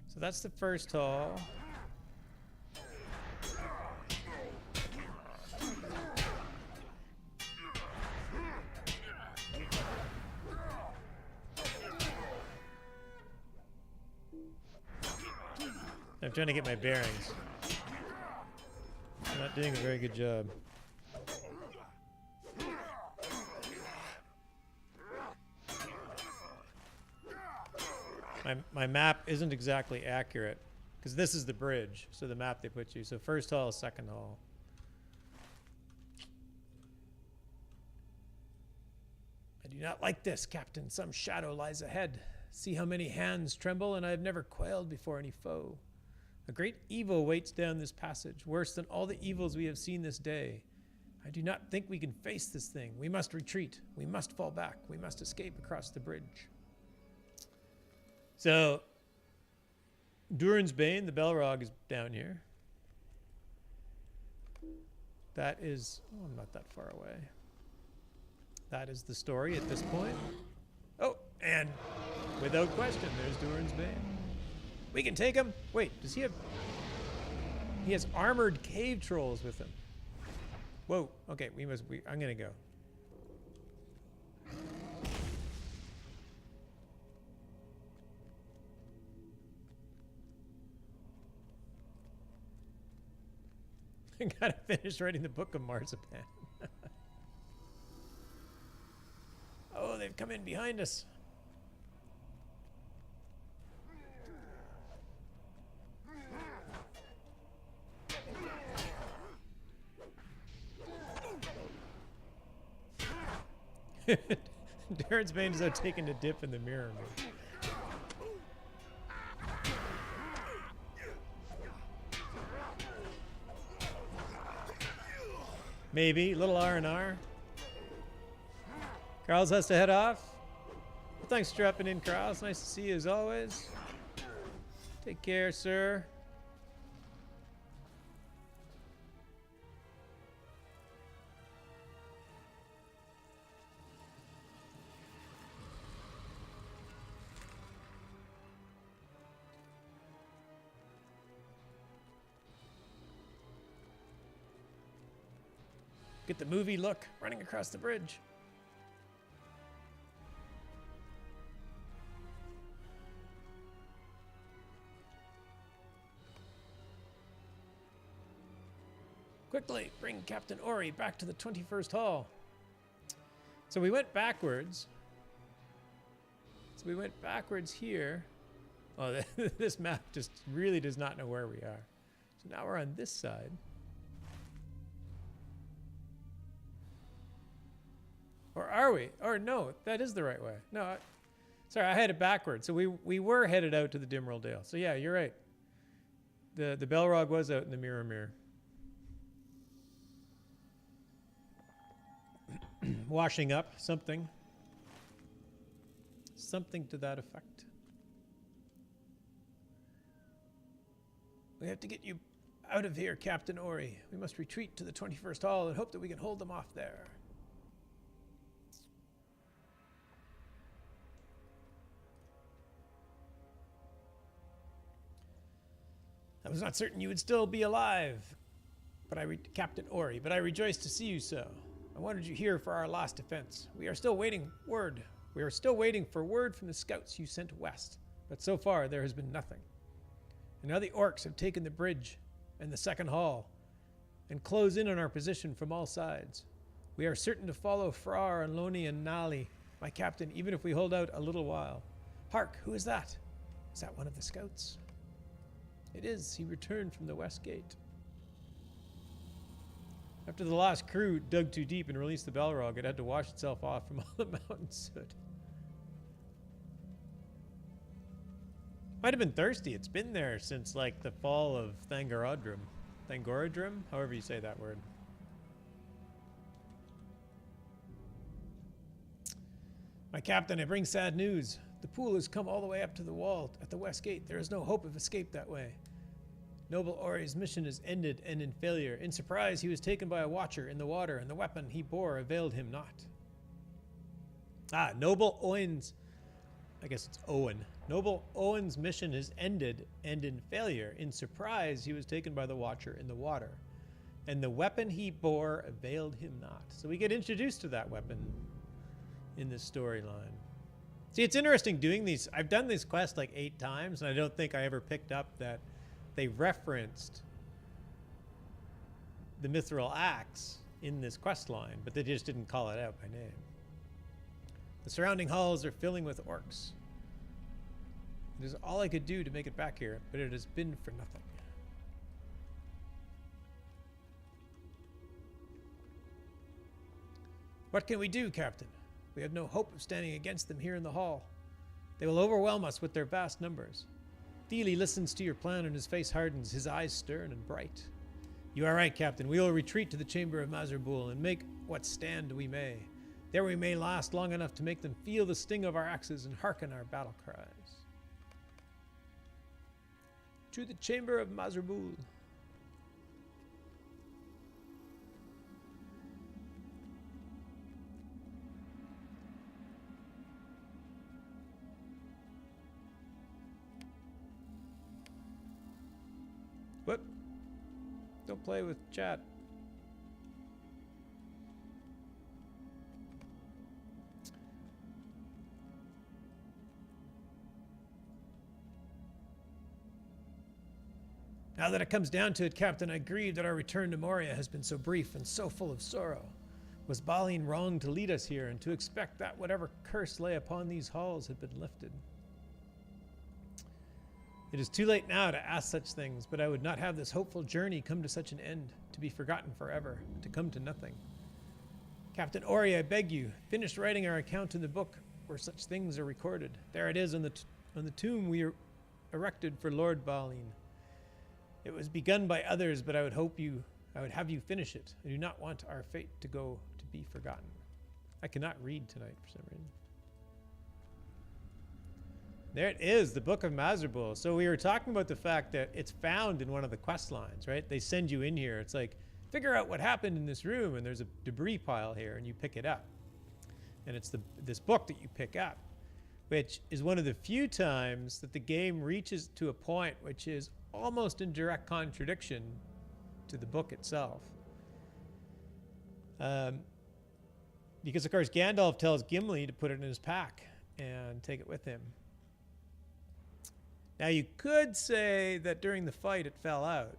So that's the first hall. I'm trying to get my bearings. I'm not doing a very good job. My map isn't exactly accurate because this is the bridge, so the map they put you. So first hall, second hall. I do not like this, Captain. Some shadow lies ahead. See how many hands tremble, and I have never quailed before any foe. A great evil waits down this passage, worse than all the evils we have seen this day. I do not think we can face this thing. We must retreat. We must fall back. We must escape across the bridge. So, Durin's Bane, the Belrog, is down here. That is... Oh, I'm not that far away. That is the story at this point. Oh, and without question, there's Durin's Bane. We can take him. Wait, does he have... He has armored cave trolls with him. Whoa. Okay, I'm gonna go. I gotta finish writing the Book of Marzipan. Oh, they've come in behind us. Darren's Bane is out taking a dip in the mirror. Maybe a little R&R. Carls has to head off. Well, thanks for dropping in, Carls. Nice to see you as always. Take care, sir. Get the movie look, running across the bridge. Quickly, bring Captain Ori back to the 21st Hall. So we went backwards. Here. Oh, this map just really does not know where we are. So now we're on this side. Or are we? Or no, that is the right way. No, sorry, I had it backwards. So we were headed out to the Dimmerald Dale. So yeah, you're right. The Balrog was out in the Mirror. Washing up something. Something to that effect. We have to get you out of here, Captain Ori. We must retreat to the 21st Hall and hope that we can hold them off there. I was not certain you would still be alive, but Captain Ori, but I rejoice to see you so. I wanted you here for our last defense. We are still waiting for word from the scouts you sent west, but so far there has been nothing. And now the orcs have taken the bridge and the second hall and close in on our position from all sides. We are certain to follow Frar and Loni and Nali, my captain, even if we hold out a little while. Hark, who is that? Is that one of the scouts? It is. He returned from the west gate. After the last crew dug too deep and released the Balrog, it had to wash itself off from all the mountain soot. Might have been thirsty. It's been there since like the fall of Thangorodrim. Thangorodrim? However you say that word. My captain, I bring sad news. The pool has come all the way up to the wall at the west gate. There is no hope of escape that way. Noble Ori's mission is ended and in failure. In surprise, he was taken by a watcher in the water, and the weapon he bore availed him not. Noble Owen's... I guess it's Owen. Noble Owen's mission is ended and in failure. In surprise, he was taken by the watcher in the water, and the weapon he bore availed him not. So we get introduced to that weapon in this storyline. See, it's interesting doing these. I've done this quest like 8 times, and I don't think I ever picked up that they referenced the Mithril Axe in this quest line, but they just didn't call it out by name. The surrounding halls are filling with orcs. It is all I could do to make it back here, but it has been for nothing. What can we do, Captain? We have no hope of standing against them here in the hall. They will overwhelm us with their vast numbers. Thiele listens to your plan and his face hardens, his eyes stern and bright. You are right, Captain. We will retreat to the chamber of Mazarbul and make what stand we may. There we may last long enough to make them feel the sting of our axes and hearken our battle cries. To the chamber of Mazarbul. Whoop. Don't play with chat. Now that it comes down to it, Captain, I grieve that our return to Moria has been so brief and so full of sorrow. Was Balin wrong to lead us here and to expect that whatever curse lay upon these halls had been lifted? It is too late now to ask such things, but I would not have this hopeful journey come to such an end, to be forgotten forever, to come to nothing. Captain Ori, I beg you, finish writing our account in the book where such things are recorded. There it is on the tomb we erected for Lord Balin. It was begun by others, but I would have you finish it. I do not want our fate to go to be forgotten. I cannot read tonight for some reason. There it is, the Book of Mazarbul. So we were talking about the fact that it's found in one of the quest lines, right? They send you in here. It's like, figure out what happened in this room, and there's a debris pile here, and you pick it up. And it's this book that you pick up, which is one of the few times that the game reaches to a point which is almost in direct contradiction to the book itself. Because, of course, Gandalf tells Gimli to put it in his pack and take it with him. Now, you could say that during the fight it fell out.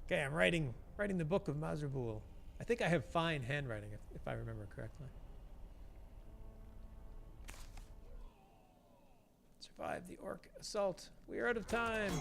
Okay, I'm writing the Book of Mazarbul. I think I have fine handwriting, if I remember correctly. Survive the orc assault. We are out of time.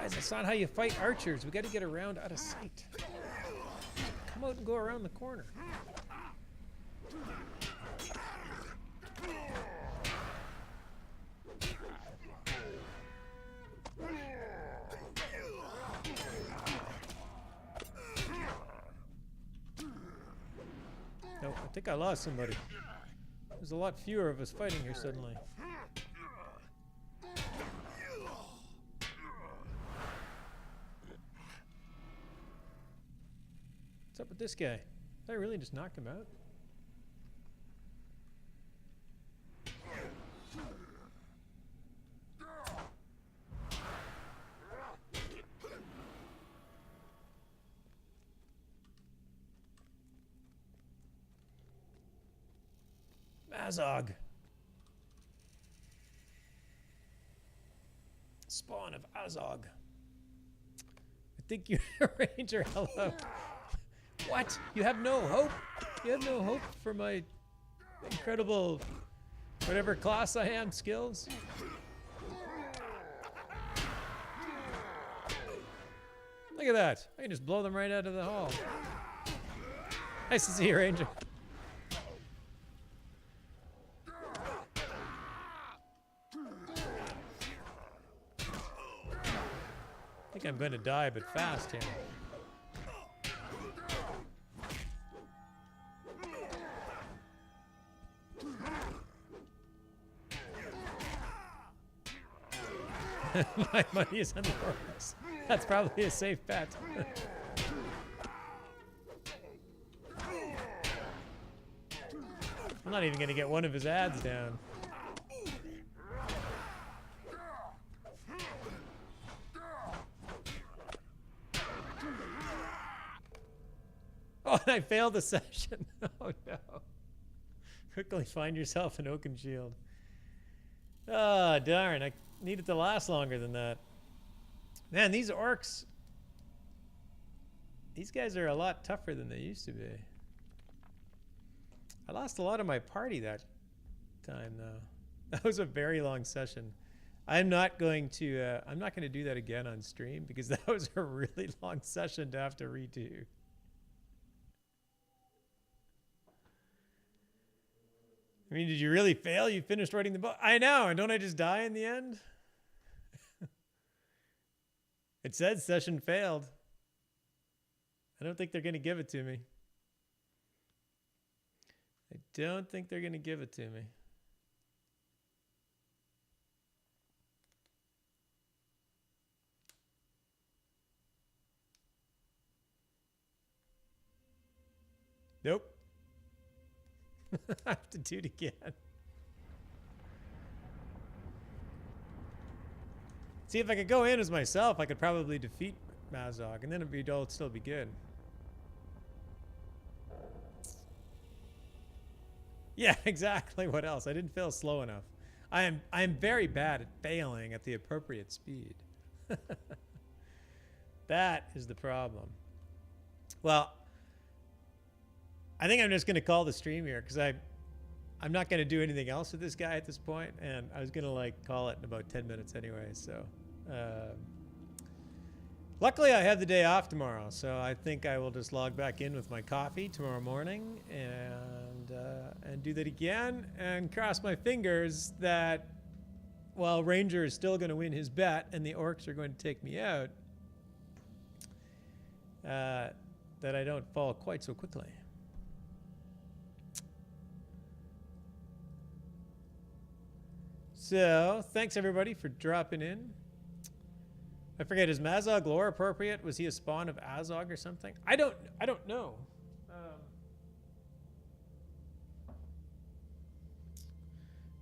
Guys, that's not how you fight archers. We got to get around out of sight. Come out and go around the corner. No, I think I lost somebody. There's a lot fewer of us fighting here suddenly. What's up with this guy? Did I really just knock him out? Azog. Spawn of Azog. I think you're a ranger. Hello. What? You have no hope? You have no hope for my incredible, whatever class I am, skills? Look at that. I can just blow them right out of the hall. Nice to see you, Ranger. I think I'm going to die, but fast here. My money is on the orcs. That's probably a safe bet. I'm not even going to get one of his ads down. Oh, and I failed the session. Oh no. Quickly find yourself an oaken shield. Ah, oh, darn. I need it to last longer than that. Man, these orcs, these guys are a lot tougher than they used to be. I lost a lot of my party that time, though. That was a very long session. I'm not going to do that again on stream because that was a really long session to have to redo. I mean, did you really fail? You finished writing the book? I know, and don't I just die in the end? It said session failed. I don't think they're going to give it to me. I don't think they're going to give it to me. Nope. I have to do it again. See, if I could go in as myself, I could probably defeat Mazog, and then it'd still be good. Yeah, exactly. What else? I didn't fail slow enough. I am very bad at failing at the appropriate speed. That is the problem. Well, I think I'm just going to call the stream here because I'm not going to do anything else with this guy at this point, and I was going to like call it in about 10 minutes anyway. So luckily I have the day off tomorrow, so I think I will just log back in with my coffee tomorrow morning and do that again and cross my fingers that while Ranger is still going to win his bet and the orcs are going to take me out, that I don't fall quite so quickly. So, thanks everybody for dropping in. I forget, is Mazog lore appropriate? Was he a spawn of Azog or something? I don't know.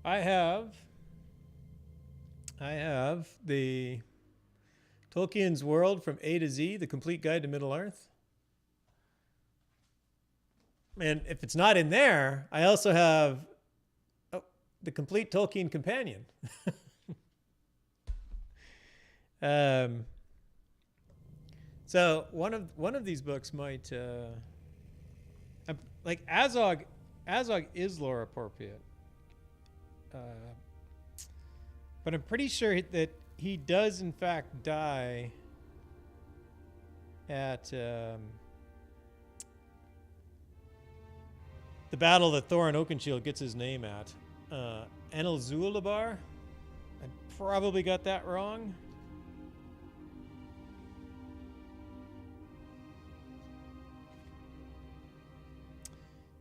I have the Tolkien's World from A to Z, the complete guide to Middle-earth. And if it's not in there, I also have the complete Tolkien Companion. So one of these books might like Azog is lore appropriate, but I'm pretty sure that he does in fact die at the battle that Thorin Oakenshield gets his name at. Enel Zulabar. I probably got that wrong.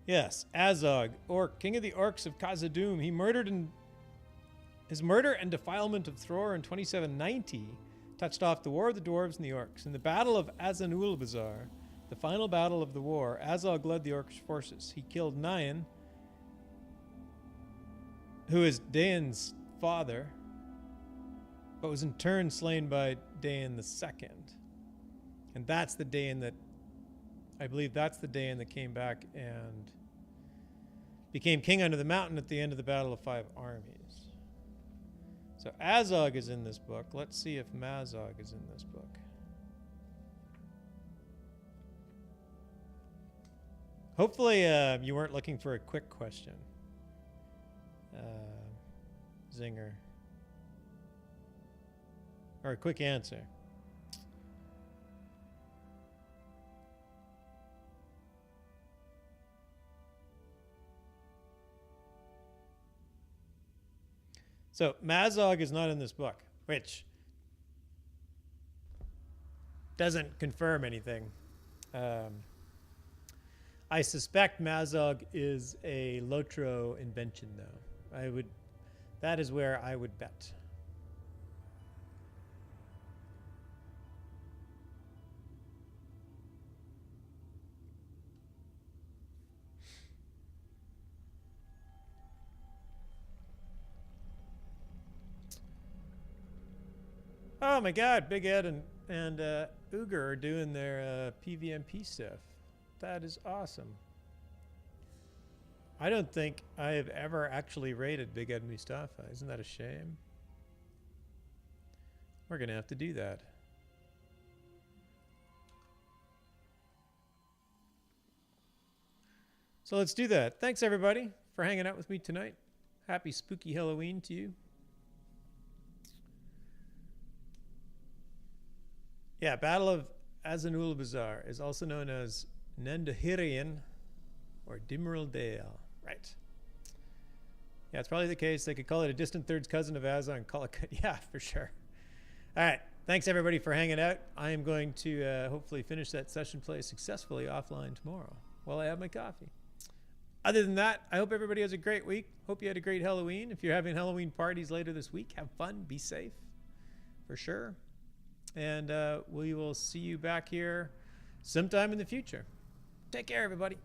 Yes, Azog, Orc, king of the Orcs of Khazad-dûm. His murder and defilement of Thror in 2790 touched off the War of the Dwarves and the Orcs. In the Battle of Azanulbazar, the final battle of the war, Azog led the Orcish forces. He killed Nyan, who is Daeon's father, but was in turn slain by Daeon II. And that's the Daeon that, I believe that's the Daeon that came back and became king under the mountain at the end of the Battle of Five Armies. So Azog is in this book. Let's see if Mazog is in this book. Hopefully you weren't looking for a quick question. Zinger. Or a quick answer. So Mazog is not in this book, which doesn't confirm anything. I suspect Mazog is a LotRO invention, though. That is where I would bet. Oh my God, Big Ed and Uger are doing their PvMP stuff. That is awesome. I don't think I have ever actually rated Big Ed Mustafa. Isn't that a shame? We're going to have to do that. So let's do that. Thanks, everybody, for hanging out with me tonight. Happy spooky Halloween to you. Yeah, Battle of Azanulbazar is also known as Nendahirian or Dimril Dale. Right. Yeah, it's probably the case. They could call it a distant third cousin of Azza and call it good. Yeah, for sure. All right. Thanks, everybody, for hanging out. I am going to hopefully finish that session play successfully offline tomorrow while I have my coffee. Other than that, I hope everybody has a great week. Hope you had a great Halloween. If you're having Halloween parties later this week, have fun. Be safe. For sure. And we will see you back here sometime in the future. Take care, everybody.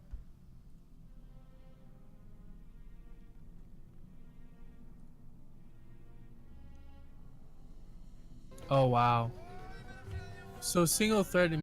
Oh, wow. So single thread